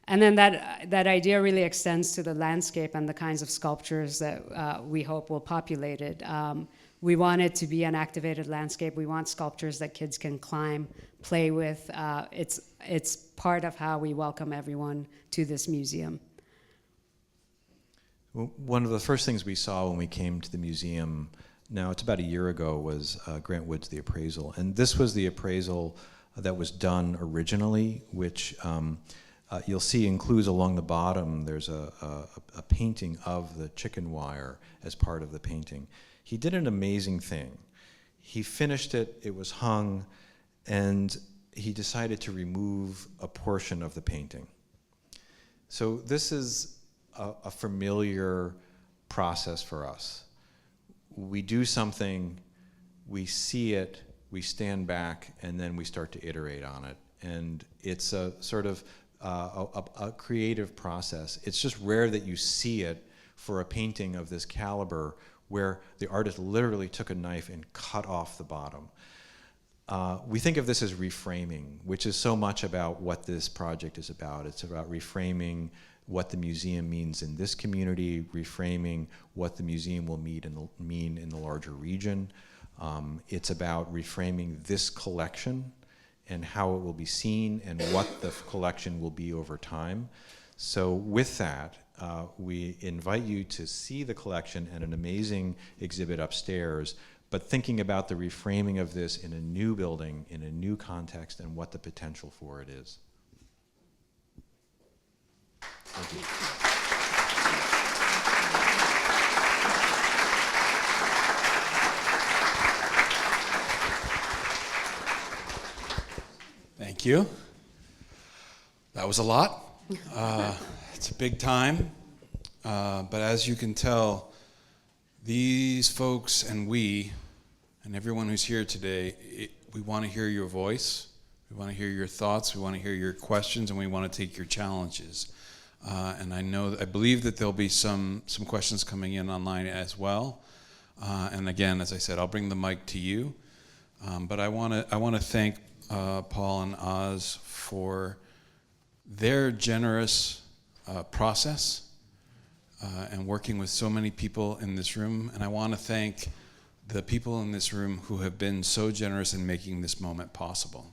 And then that idea really extends to the landscape and the kinds of sculptures that we hope will populate it. We want it to be an activated landscape. We want sculptures that kids can climb, play with. It's part of how we welcome everyone to this museum. Well, one of the first things we saw when we came to the museum, now it's about a year ago, was Grant Wood's The Appraisal. And this was the appraisal that was done originally, which you'll see includes along the bottom, there's a painting of the chicken wire as part of the painting. He did an amazing thing. He finished it, it was hung, and he decided to remove a portion of the painting. So this is a familiar process for us. We do something, we see it, we stand back, and then we start to iterate on it. And it's a sort of a creative process. It's just rare that you see it for a painting of this caliber where the artist literally took a knife and cut off the bottom. We think of this as reframing, which is so much about what this project is about. It's about reframing what the museum means in this community, reframing what the museum will mean in the larger region. It's about reframing this collection and how it will be seen and what the collection will be over time. So with that, we invite you to see the collection and an amazing exhibit upstairs, but thinking about the reframing of this in a new building, in a new context, and what the potential for it is. Thank you. Thank you. That was a lot. It's a big time. But as you can tell, these folks and we, and everyone who's here today, we want to hear your voice. We want to hear your thoughts. We want to hear your questions, and we want to take your challenges. And I believe that there'll be some questions coming in online as well. And again, as I said, I'll bring the mic to you. But I want to thank Paul and Oz for their generous process and working with so many people in this room. And I want to thank the people in this room who have been so generous in making this moment possible.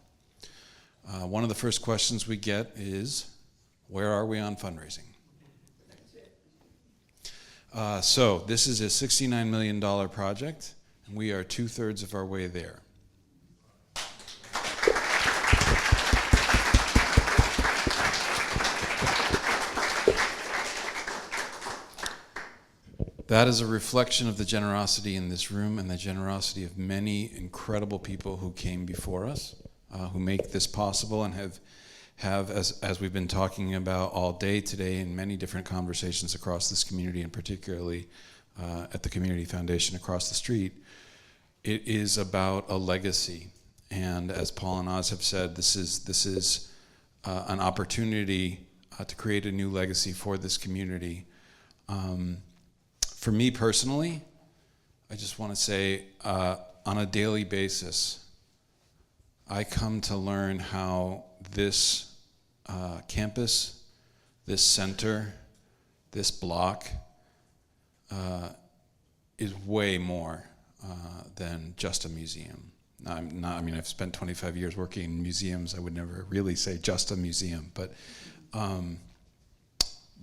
One of the first questions we get is, where are we on fundraising? So this is a $69 million project, and we are 2/3 of our way there. That is a reflection of the generosity in this room and the generosity of many incredible people who came before us, who make this possible and have as we've been talking about all day today in many different conversations across this community, and particularly at the Community Foundation across the street, it is about a legacy. And as Paul and Oz have said, this is an opportunity to create a new legacy for this community. For me personally, I just want to say, on a daily basis, I come to learn how this campus, this center, this block is way more than just a museum. I've spent 25 years working in museums. I would never really say just a museum, but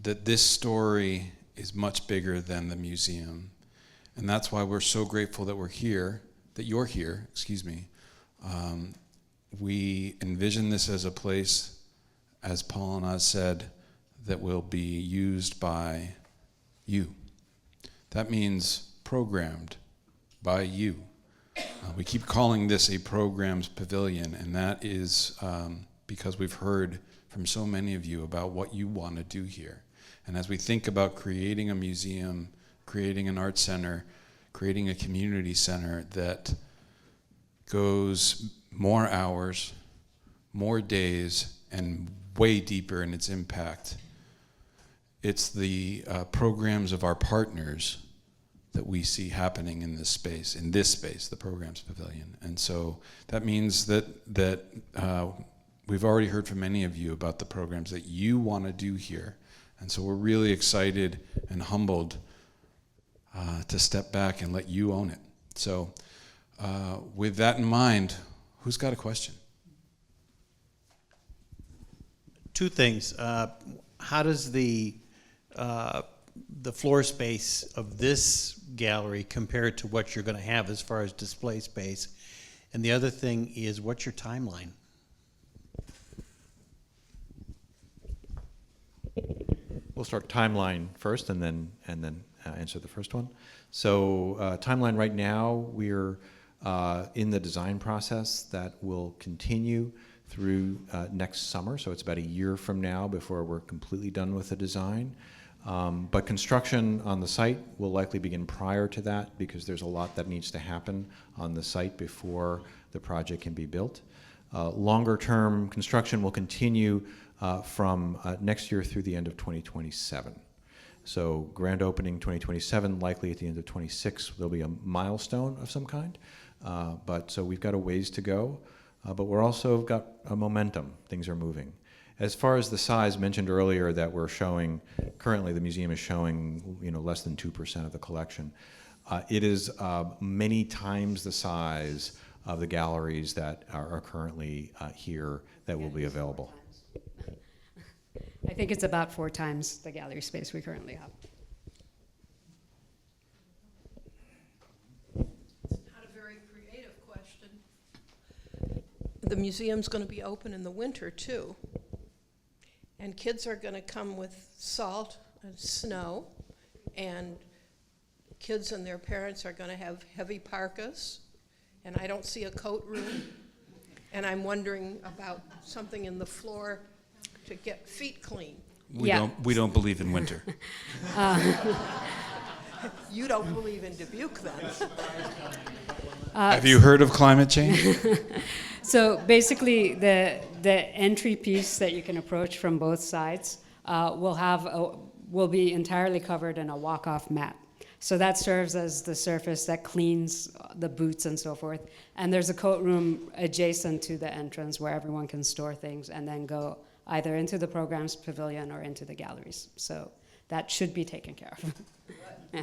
that this story is much bigger than the museum. And that's why we're so grateful that you're here, excuse me. We envision this as a place, as Paul and I said, that will be used by you. That means programmed by you. We keep calling this a programs pavilion, and that is because we've heard from so many of you about what you want to do here. And as we think about creating a museum, creating an art center, creating a community center that goes more hours, more days, and way deeper in its impact, it's the programs of our partners that we see happening in this space, the Programs Pavilion. And so that means that we've already heard from many of you about the programs that you want to do here. And so we're really excited and humbled to step back and let you own it. So with that in mind, who's got a question? Two things. How does the floor space of this gallery compare to what you're going to have as far as display space? And the other thing is, what's your timeline? We'll start timeline first, and then answer the first one. So timeline right now, we're in the design process that will continue through next summer. So it's about a year from now before we're completely done with the design. But construction on the site will likely begin prior to that, because there's a lot that needs to happen on the site before the project can be built. Longer term construction will continue from next year through the end of 2027. So grand opening 2027, likely at the end of 26, there'll be a milestone of some kind. But so we've got a ways to go, but we're also got a momentum. Things are moving. As far as the size mentioned earlier that we're showing, currently the museum is showing, less than 2% of the collection. It is many times the size of the galleries that are currently here that will be available. I think it's about 4 times the gallery space we currently have. It's not a very creative question. The museum's going to be open in the winter, too. And kids are going to come with salt and snow, and kids and their parents are going to have heavy parkas, and I don't see a coat room. And I'm wondering about something in the floor to get feet clean. We Yeah. don't believe in winter. You don't believe in Dubuque, then? Have you heard of climate change? So basically, the entry piece that you can approach from both sides will be entirely covered in a walk-off mat. So that serves as the surface that cleans the boots and so forth. And there's a coat room adjacent to the entrance where everyone can store things and then go either into the programs pavilion or into the galleries. So that should be taken care of. Yeah.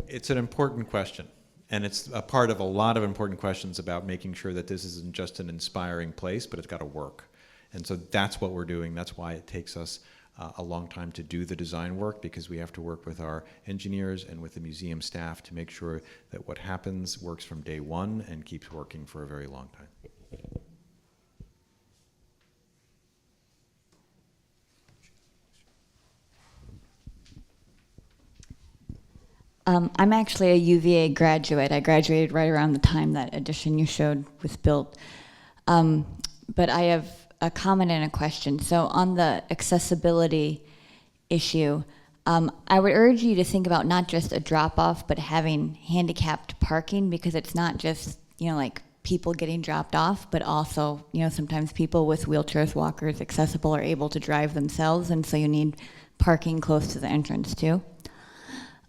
It's an important question, and it's a part of a lot of important questions about making sure that this isn't just an inspiring place, but it's got to work. And so that's what we're doing. That's why it takes us a long time to do the design work, because we have to work with our engineers and with the museum staff to make sure that what happens works from day one and keeps working for a very long time. I'm actually a UVA graduate. I graduated right around the time that addition you showed was built. But I have a comment and a question. So on the accessibility issue, I would urge you to think about not just a drop-off, but having handicapped parking, because it's not just, like people getting dropped off, but also, sometimes people with wheelchairs, walkers, accessible, are able to drive themselves, and so you need parking close to the entrance too.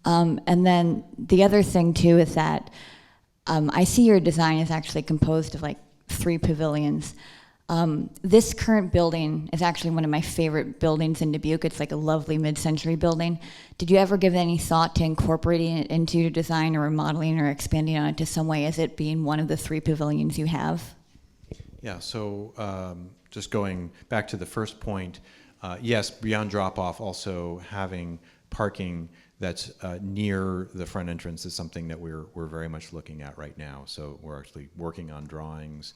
And then the other thing too is that I see your design is actually composed of like 3 pavilions. This current building is actually one of my favorite buildings in Dubuque. It's like a lovely mid-century building. Did you ever give any thought to incorporating it into your design or remodeling or expanding on it to some way as it being one of the 3 pavilions you have? Yeah, so just going back to the first point, yes, beyond drop-off, also having parking that's near the front entrance is something that we're very much looking at right now. So we're actually working on drawings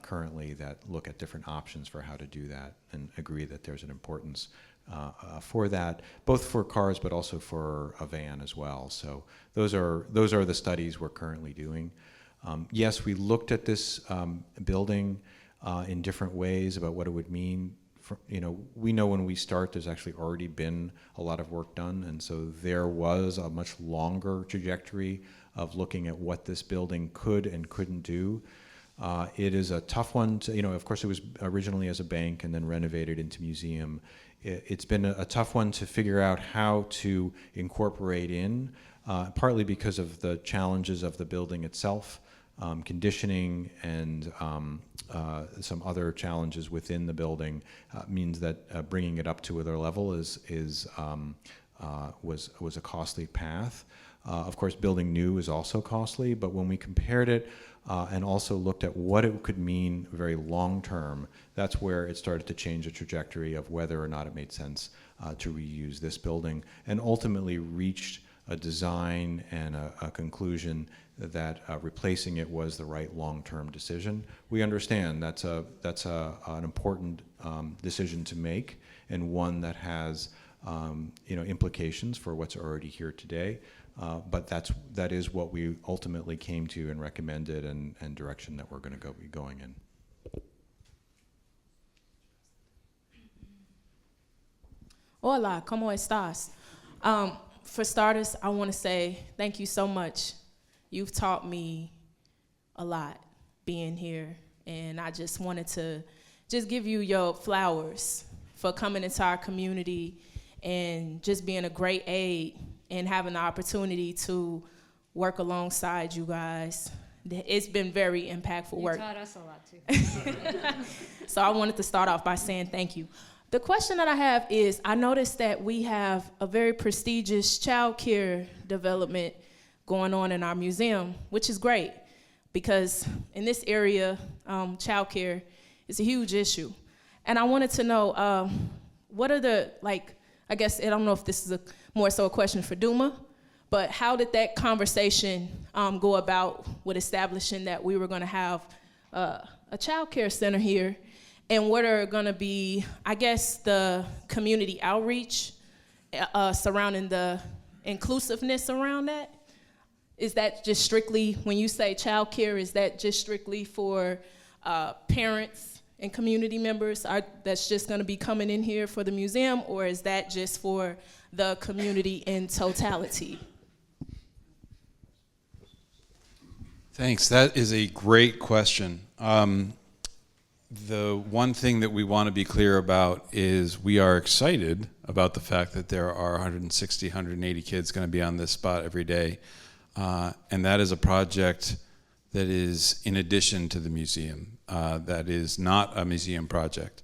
currently that look at different options for how to do that, and agree that there's an importance for that, both for cars but also for a van as well. So those are the studies we're currently doing. Yes, we looked at this building in different ways about what it would mean. We know when we start, there's actually already been a lot of work done, and so there was a much longer trajectory of looking at what this building could and couldn't do. It is a tough one to, of course it was originally as a bank and then renovated into museum. It's been a tough one to figure out how to incorporate in, partly because of the challenges of the building itself. Conditioning and some other challenges within the building means that bringing it up to another level was a costly path. Of course, building new is also costly, but when we compared it and also looked at what it could mean very long term, that's where it started to change the trajectory of whether or not it made sense to reuse this building, and ultimately reached a design and a conclusion that replacing it was the right long-term decision. We understand that's an important decision to make, and one that has implications for what's already here today. But that is what we ultimately came to and recommended, and direction that we're going to be going in. Hola, ¿cómo estás? For starters, I want to say thank you so much. You've taught me a lot being here, and I just wanted to just give you your flowers for coming into our community and just being a great aid and having the opportunity to work alongside you guys. It's been very impactful work. You taught us a lot too. So I wanted to start off by saying thank you. The question that I have is, I noticed that we have a very prestigious child care development going on in our museum, which is great, because in this area, child care is a huge issue. And I wanted to know, what are the, I guess, I don't know if this is more so a question for Duma, but how did that conversation go about with establishing that we were going to have a child care center here? And what are going to be, I guess, the community outreach surrounding the inclusiveness around that? Is that just strictly, when you say child care, is that just strictly for parents and community members that's just going to be coming in here for the museum, or is that just for the community in totality? Thanks. That is a great question. The one thing that we want to be clear about is we are excited about the fact that there are 160, 180 kids going to be on this spot every day. And that is a project that is in addition to the museum. That is not a museum project.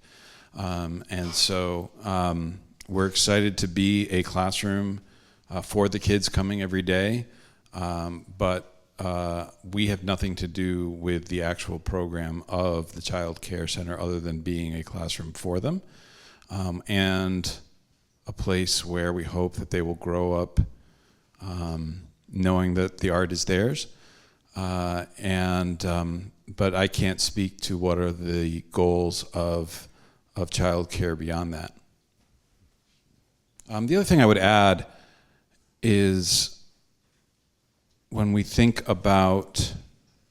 And so we're excited to be a classroom for the kids coming every day. But we have nothing to do with the actual program of the Child Care Center other than being a classroom for them, and a place where we hope that they will grow up knowing that the art is theirs. But I can't speak to what are the goals of child care beyond that. The other thing I would add is, when we think about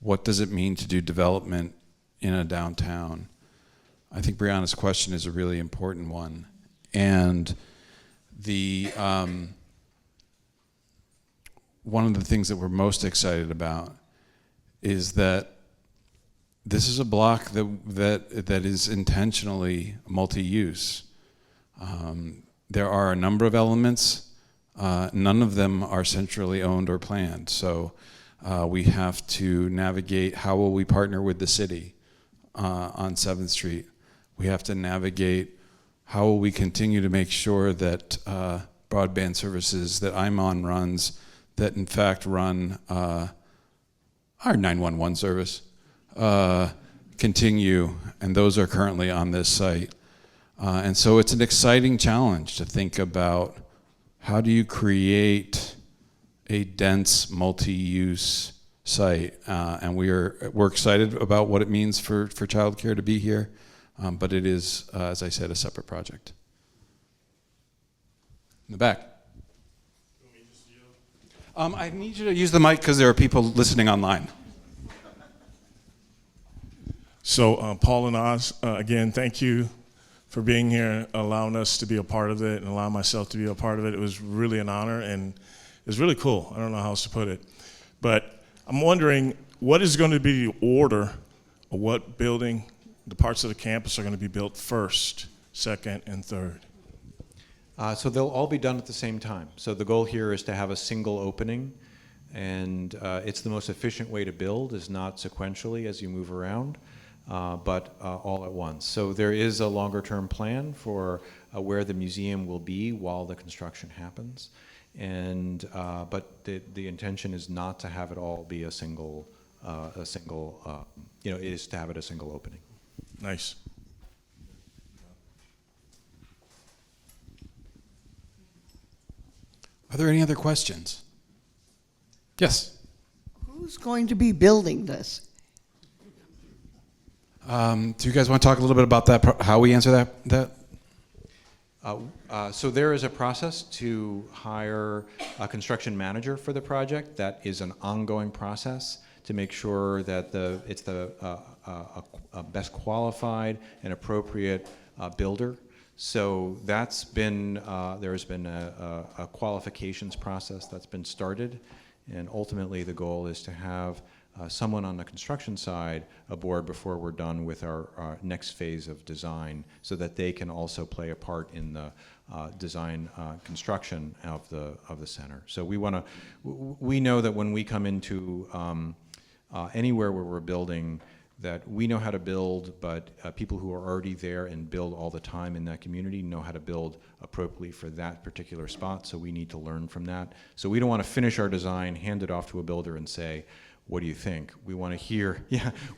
what does it mean to do development in a downtown, I think Brianna's question is a really important one. And one of the things that we're most excited about is that this is a block that is intentionally multi-use. There are a number of elements. None of them are centrally owned or planned. So we have to navigate how will we partner with the city on 7th Street. We have to navigate how will we continue to make sure that broadband services that I'm on runs, that in fact run our 911 service, continue, and those are currently on this site. And so it's an exciting challenge to think about, how do you create a dense, multi-use site? And we're excited about what it means for childcare to be here, but it is, as I said, a separate project. In the back. I need you to use the mic because there are people listening online. So Paul and Oz, again, thank you for being here, allowing us to be a part of it, and allowing myself to be a part of it. It was really an honor, and it was really cool. I don't know how else to put it. But I'm wondering, what is going to be the order of what building, the parts of the campus are going to be built first, second, and third? So they'll all be done at the same time. So the goal here is to have a single opening, and it's the most efficient way to build, is not sequentially as you move around. But all at once. So there is a longer term plan for where the museum will be while the construction happens. And but the intention is not to have it all be a single, it is to have it a single opening. Nice. Are there any other questions? Yes. Who's going to be building this? Do you guys want to talk a little bit about that, how we answer that? So there is a process to hire a construction manager for the project. That is an ongoing process to make sure that it's the best qualified and appropriate builder. So that's been, there's been a qualifications process that's been started, and ultimately the goal is to have someone on the construction side aboard before we're done with our next phase of design, so that they can also play a part in the design construction of the center. So we know that when we come into anywhere where we're building, that we know how to build, but people who are already there and build all the time in that community know how to build appropriately for that particular spot, so we need to learn from that. So we don't want to finish our design, hand it off to a builder and say, what do you think? We want to hear,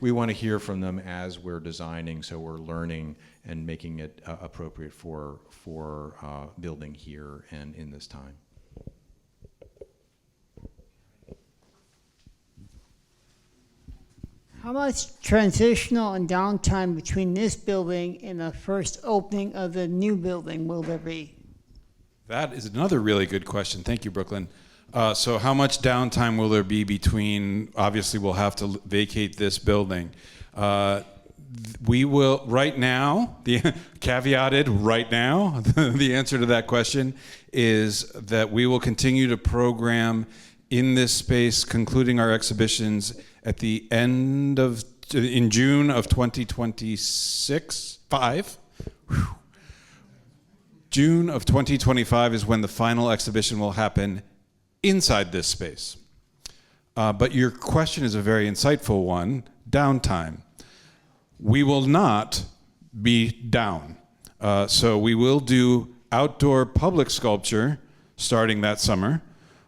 we want to hear from them as we're designing, so we're learning and making it appropriate for building here and in this time. How much transitional and downtime between this building and the first opening of the new building will there be? That is another really good question. Thank you, Brooklyn. So how much downtime will there be between, obviously we'll have to vacate this building. We will, right now, caveated right now, the answer to that question is that we will continue to program in this space, concluding our exhibitions at the end of, in June of 2026, June of 2025 is when the final exhibition will happen inside this space. But your question is a very insightful one, downtime. We will not be down. So we will do outdoor public sculpture starting that summer.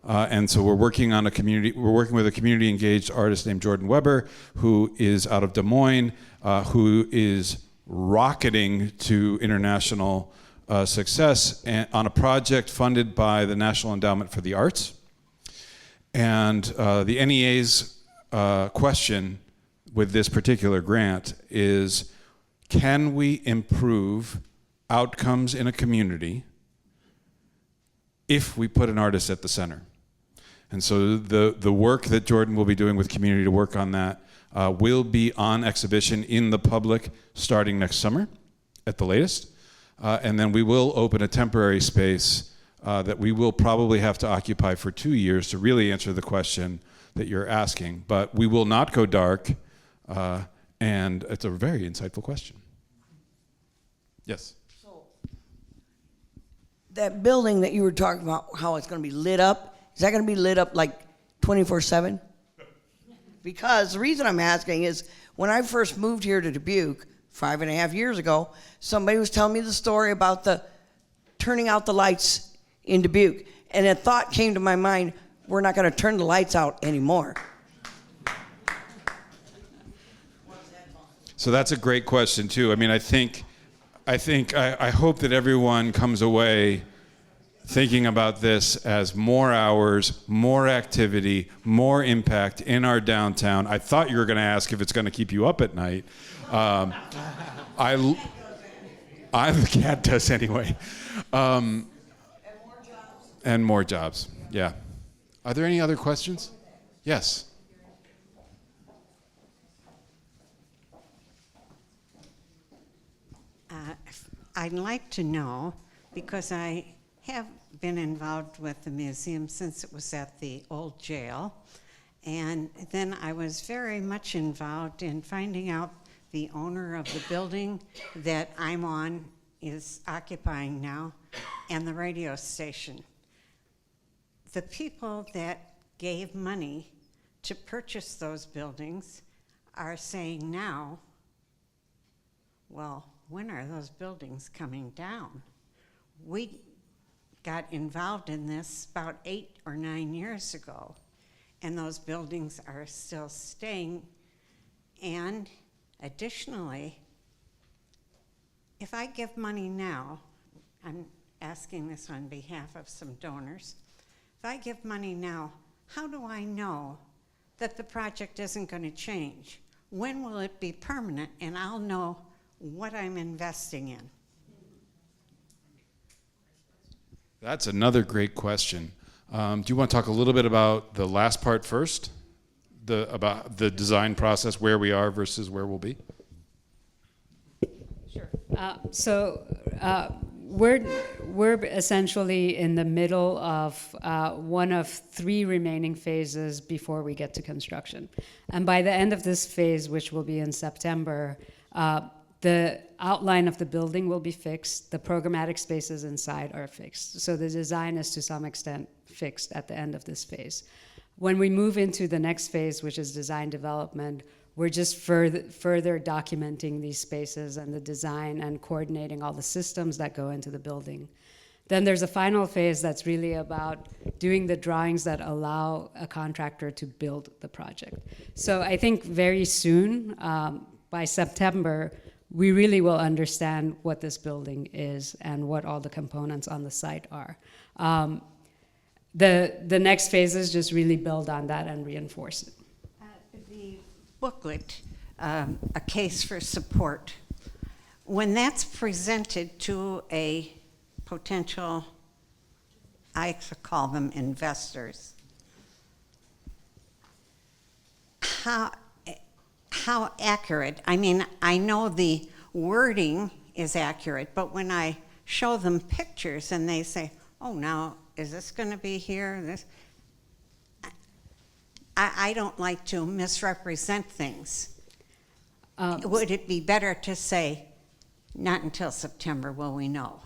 And so we're working with a community engaged artist named Jordan Weber, who is out of Des Moines, who is rocketing to international success on a project funded by the National Endowment for the Arts. And the NEA's question with this particular grant is, can we improve outcomes in a community if we put an artist at the center? And so the work that Jordan will be doing with community to work on that will be on exhibition in the public starting next summer at the latest. And then we will open a temporary space that we will probably have to occupy for 2 years to really answer the question that you're asking. But we will not go dark, and it's a very insightful question. Yes? So, that building that you were talking about, how it's going to be lit up, is that going to be lit up like 24/7? Because the reason I'm asking is, when I first moved here to Dubuque 5.5 years ago, somebody was telling me the story about the turning out the lights in Dubuque. And a thought came to my mind, we're not going to turn the lights out anymore. So that's a great question too. I mean, I hope that everyone comes away thinking about this as more hours, more activity, more impact in our downtown. I thought you were going to ask if it's going to keep you up at night. The cat does anyway. And more jobs, yeah. Are there any other questions? Yes. I'd like to know, because I have been involved with the museum since it was at the old jail, and then I was very much involved in finding out the owner of the building that I'm on is occupying now, and the radio station. The people that gave money to purchase those buildings are saying now, well, when are those buildings coming down? We got involved in this about 8 or 9 years ago, and those buildings are still staying. And additionally, if I give money now, I'm asking this on behalf of some donors, if I give money now, how do I know that the project isn't going to change? When will it be permanent and I'll know what I'm investing in? That's another great question. Do you want to talk a little bit about the last part first? About the design process, where we are versus where we'll be? Sure. So we're essentially in the middle of one of 3 remaining phases before we get to construction. And by the end of this phase, which will be in September, the outline of the building will be fixed. The programmatic spaces inside are fixed. So the design is to some extent fixed at the end of this phase. When we move into the next phase, which is design development, we're just further documenting these spaces and the design and coordinating all the systems that go into the building. Then there's a final phase that's really about doing the drawings that allow a contractor to build the project. So I think very soon, by September, we really will understand what this building is and what all the components on the site are. The next phases just really build on that and reinforce it. The booklet, A Case for Support, when that's presented to a potential, I call them investors, how accurate? I mean, I know the wording is accurate, but when I show them pictures and they say, oh, now, is this going to be here? This, I don't like to misrepresent things. Would it be better to say, not until September will we know?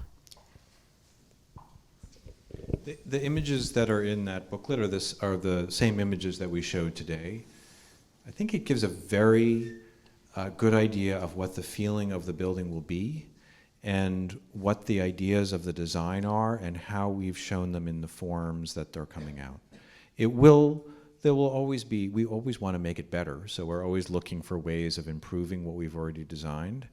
The images that are in that booklet are the same images that we showed today. I think it gives a very good idea of what the feeling of the building will be and what the ideas of the design are and how we've shown them in the forms that they're coming out. There will always be, we always want to make it better, so we're always looking for ways of improving what we've already designed.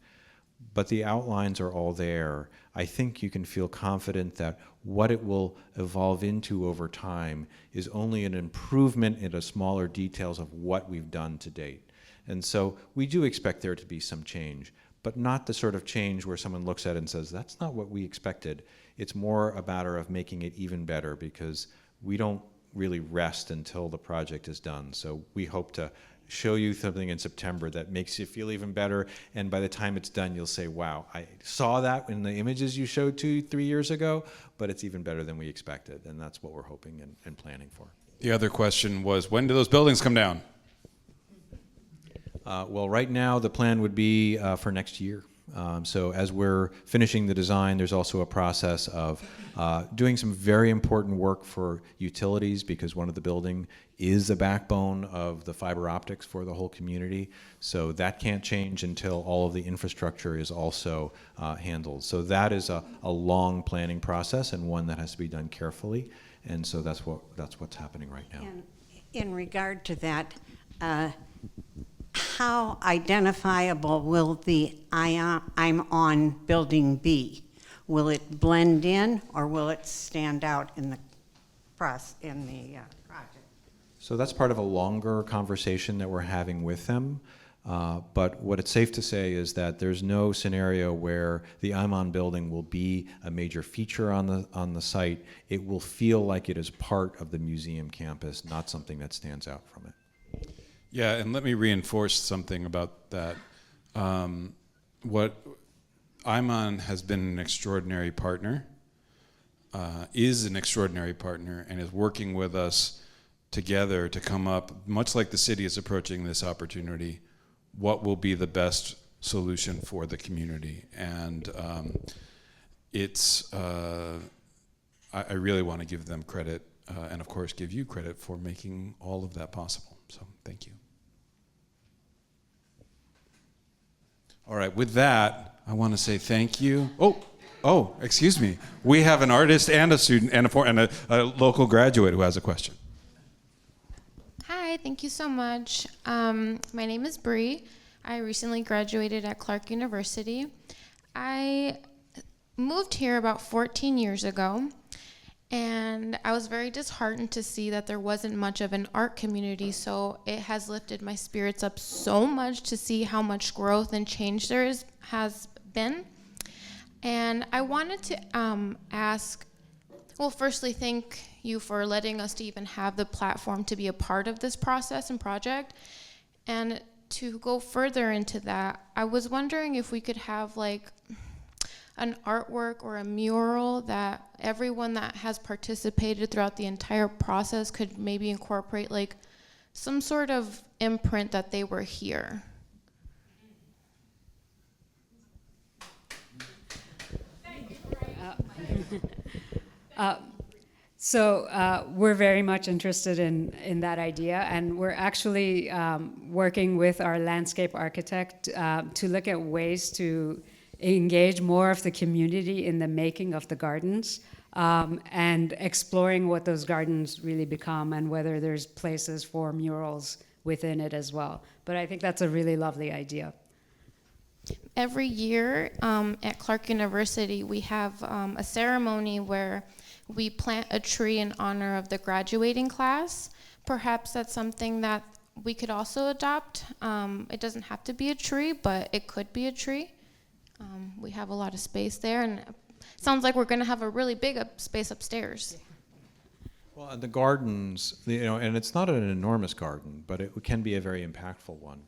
But the outlines are all there. I think you can feel confident that what it will evolve into over time is only an improvement in the smaller details of what we've done to date. And so we do expect there to be some change, but not the sort of change where someone looks at it and says, that's not what we expected. It's more a matter of making it even better because we don't really rest until the project is done. So we hope to show you something in September that makes you feel even better, and by the time it's done, you'll say, wow, I saw that in the images you showed 2-3 years ago, but it's even better than we expected, and that's what we're hoping and planning for. The other question was, when do those buildings come down? Well, right now, the plan would be for next year. So as we're finishing the design, there's also a process of doing some very important work for utilities because one of the building is the backbone of the fiber optics for the whole community. So that can't change until all of the infrastructure is also handled. So that is a long planning process and one that has to be done carefully. And so that's what's happening right now. And in regard to that, how identifiable will the I'm on building be? Will it blend in or will it stand out in the project? So that's part of a longer conversation that we're having with them. But what it's safe to say is that there's no scenario where the I'm on building will be a major feature on the site. It will feel like it is part of the museum campus, not something that stands out from it. Yeah, and let me reinforce something about that. What Iman has been an extraordinary partner, is an extraordinary partner, and is working with us together to come up, much like the city is approaching this opportunity, what will be the best solution for the community. And I really want to give them credit, and of course give you credit for making all of that possible. So thank you. All right, with that, I want to say thank you. Oh, excuse me. We have an artist and a student and a local graduate who has a question. Hi, thank you so much. My name is Bree. I recently graduated at Clark University. I moved here about 14 years ago, and I was very disheartened to see that there wasn't much of an art community, so it has lifted my spirits up so much to see how much growth and change there has been. And I wanted to ask, well, firstly, thank you for letting us to even have the platform to be a part of this process and project. And to go further into that, I was wondering if we could have like an artwork or a mural that everyone that has participated throughout the entire process could maybe incorporate like some sort of imprint that they were here. So we're very much interested in that idea, and we're actually working with our landscape architect to look at ways to engage more of the community in the making of the gardens, and exploring what those gardens really become and whether there's places for murals within it as well. But I think that's a really lovely idea. Every year at Clark University, we have a ceremony where we plant a tree in honor of the graduating class. Perhaps that's something that we could also adopt. It doesn't have to be a tree, but it could be a tree. We have a lot of space there, and it sounds like we're going to have a really big space upstairs. Well, and the gardens, and it's not an enormous garden, but it can be a very impactful one.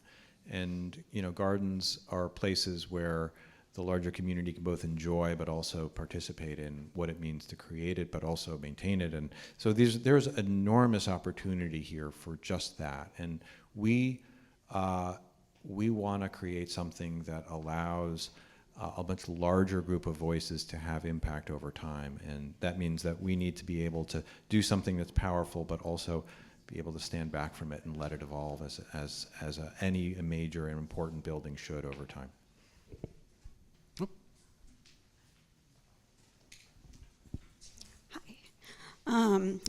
And gardens are places where the larger community can both enjoy but also participate in what it means to create it, but also maintain it. And so there's enormous opportunity here for just that. And we want to create something that allows a much larger group of voices to have impact over time. And that means that we need to be able to do something that's powerful, but also be able to stand back from it and let it evolve as any major and important building should over time.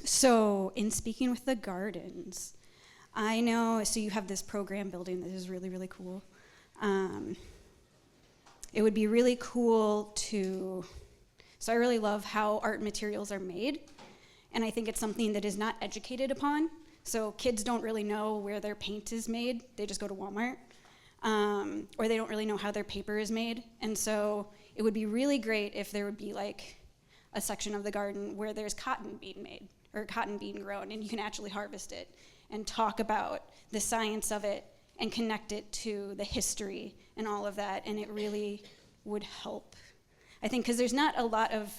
So in speaking with the gardens, I know, so you have this program building that is really, really cool. It would be really cool so I really love how art materials are made, and I think it's something that is not educated upon. So kids don't really know where their paint is made. They just go to Walmart. Or they don't really know how their paper is made. And so it would be really great if there would be like a section of the garden where there's cotton being made or cotton being grown, and you can actually harvest it and talk about the science of it and connect it to the history and all of that, and it really would help. I think because there's not a lot of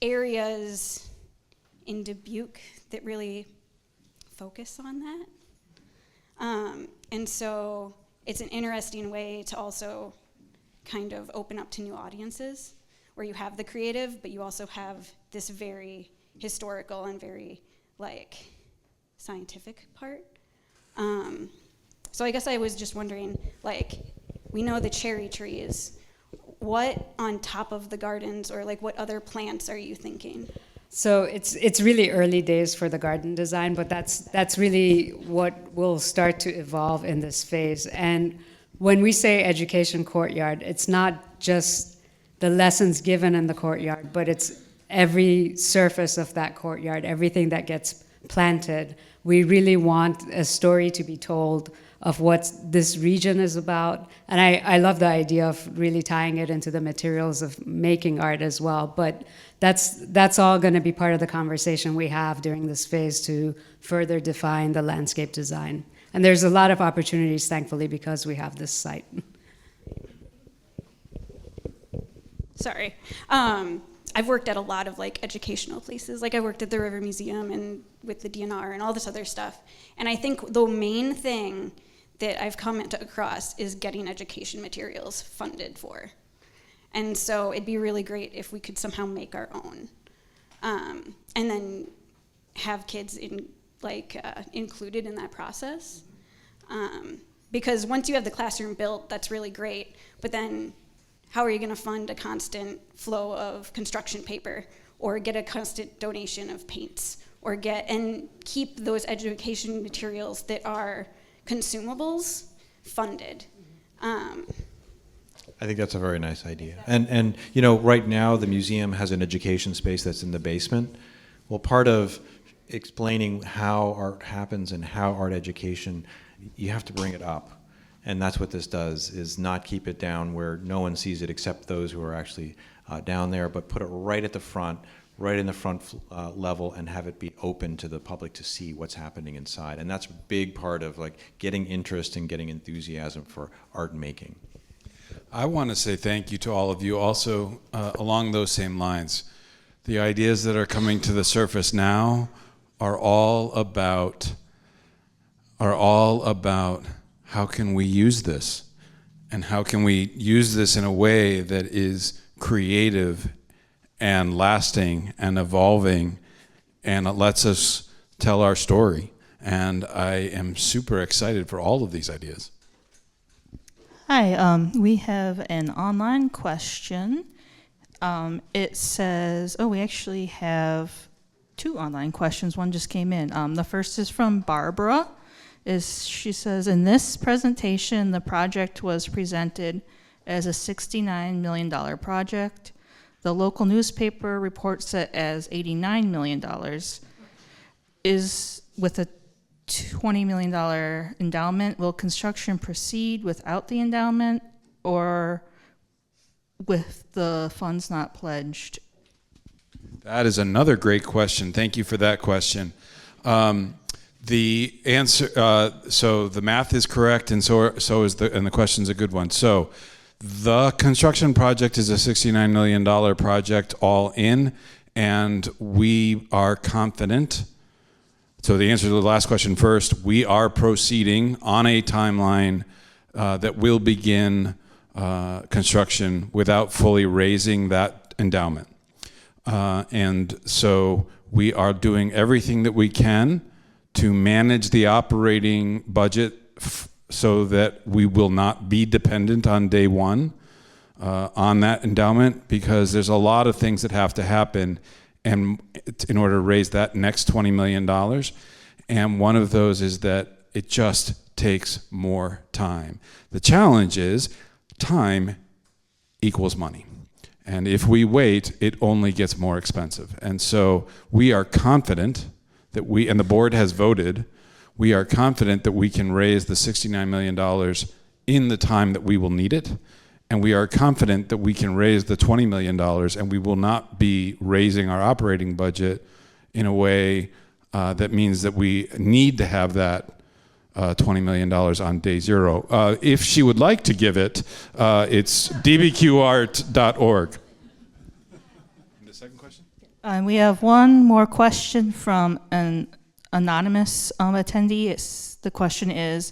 areas in Dubuque that really focus on that. And so it's an interesting way to also kind of open up to new audiences, where you have the creative, but you also have this very historical and very scientific part. So I guess I was just wondering, we know the cherry trees. What on top of the gardens, or what other plants are you thinking? So it's really early days for the garden design, but that's really what will start to evolve in this phase. And when we say education courtyard, it's not just the lessons given in the courtyard, but it's every surface of that courtyard, everything that gets planted. We really want a story to be told of what this region is about. And I love the idea of really tying it into the materials of making art as well. But that's all going to be part of the conversation we have during this phase to further define the landscape design. And there's a lot of opportunities, thankfully, because we have this site. Sorry. I've worked at a lot of educational places. I worked at the River Museum and with the DNR and all this other stuff. And I think the main thing that I've come across is getting education materials funded for. And so it'd be really great if we could somehow make our own. And then have kids included in that process. Because once you have the classroom built, that's really great. But then how are you going to fund a constant flow of construction paper, or get a constant donation of paints, or and keep those education materials that are consumables funded? I think that's a very nice idea. And right now the museum has an education space that's in the basement. Well, part of explaining how art happens and how art education, you have to bring it up. And that's what this does, is not keep it down where no one sees it except those who are actually down there, but put it right at the front, right in the front level, and have it be open to the public to see what's happening inside. And that's a big part of getting interest and getting enthusiasm for art making. I want to say thank you to all of you also along those same lines. The ideas that are coming to the surface now are all about how can we use this, and how can we use this in a way that is creative and lasting and evolving, and it lets us tell our story. And I am super excited for all of these ideas. Hi, we have an online question. It says, we actually have 2 online questions. One just came in. The first is from Barbara. She says, in this presentation, the project was presented as a $69 million project. The local newspaper reports it as $89 million. Is with a $20 million endowment, will construction proceed without the endowment or with the funds not pledged? That is another great question. Thank you for that question. The answer, so the math is correct, and so is and the question's a good one. So the construction project is a $69 million project all in, and we are confident. So the answer to the last question first, we are proceeding on a timeline that will begin construction without fully raising that endowment. And so we are doing everything that we can to manage the operating budget so that we will not be dependent on day one on that endowment, because there's a lot of things that have to happen and in order to raise that next $20 million. And one of those is that it just takes more time. The challenge is time equals money. And if we wait, it only gets more expensive. And so we are confident that and the board has voted, we are confident that we can raise the $69 million in the time that we will need it. And we are confident that we can raise the $20 million, and we will not be raising our operating budget in a way that means that we need to have that $20 million on day zero. If she would like to give it, it's dbqart.org. The second question? We have one more question from an anonymous attendee. The question is,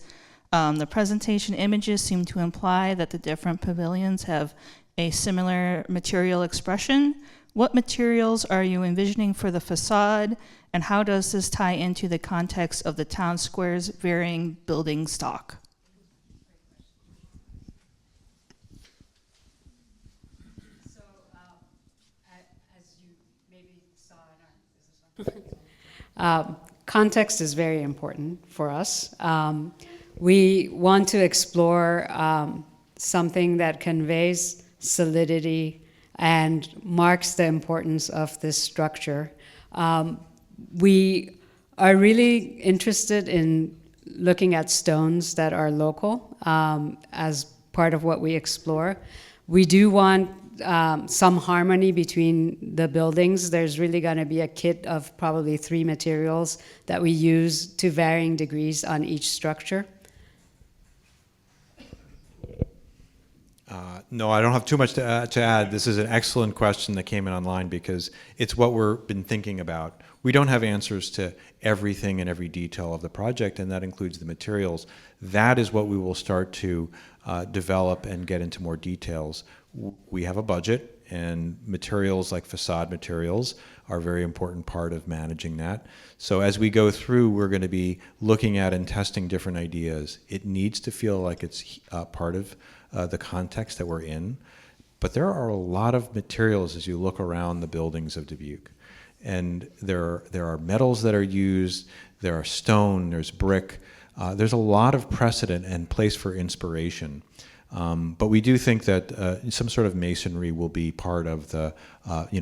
the presentation images seem to imply that the different pavilions have a similar material expression. What materials are you envisioning for the facade, and how does this tie into the context of the town square's varying building stock? So, as you maybe saw in our context is very important for us. We want to explore something that conveys solidity and marks the importance of this structure. We are really interested in looking at stones that are local as part of what we explore. We do want some harmony between the buildings. There's really going to be a kit of probably 3 materials that we use to varying degrees on each structure. No, I don't have too much to add. This is an excellent question that came in online because it's what we've been thinking about. We don't have answers to everything and every detail of the project, and that includes the materials. That is what we will start to develop and get into more details. We have a budget, and materials like facade materials are a very important part of managing that. So as we go through, we're going to be looking at and testing different ideas. It needs to feel like it's part of the context that we're in. But there are a lot of materials as you look around the buildings of Dubuque. And there are metals that are used, there are stone, there's brick. There's a lot of precedent and place for inspiration. But we do think that some sort of masonry will be part of the,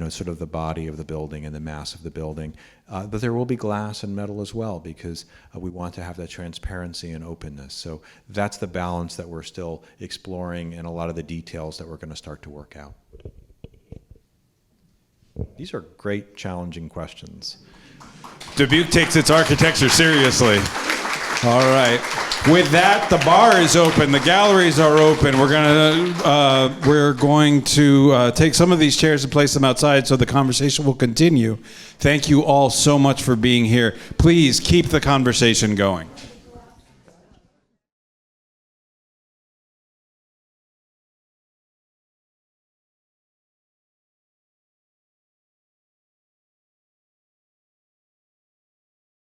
sort of the body of the building and the mass of the building. But there will be glass and metal as well, because we want to have that transparency and openness. So that's the balance that we're still exploring, and a lot of the details that we're going to start to work out. These are great, challenging questions. Dubuque takes its architecture seriously. All right. With that, the bar is open. The galleries are open. We're going to take some of these chairs and place them outside so the conversation will continue. Thank you all so much for being here. Please keep the conversation going.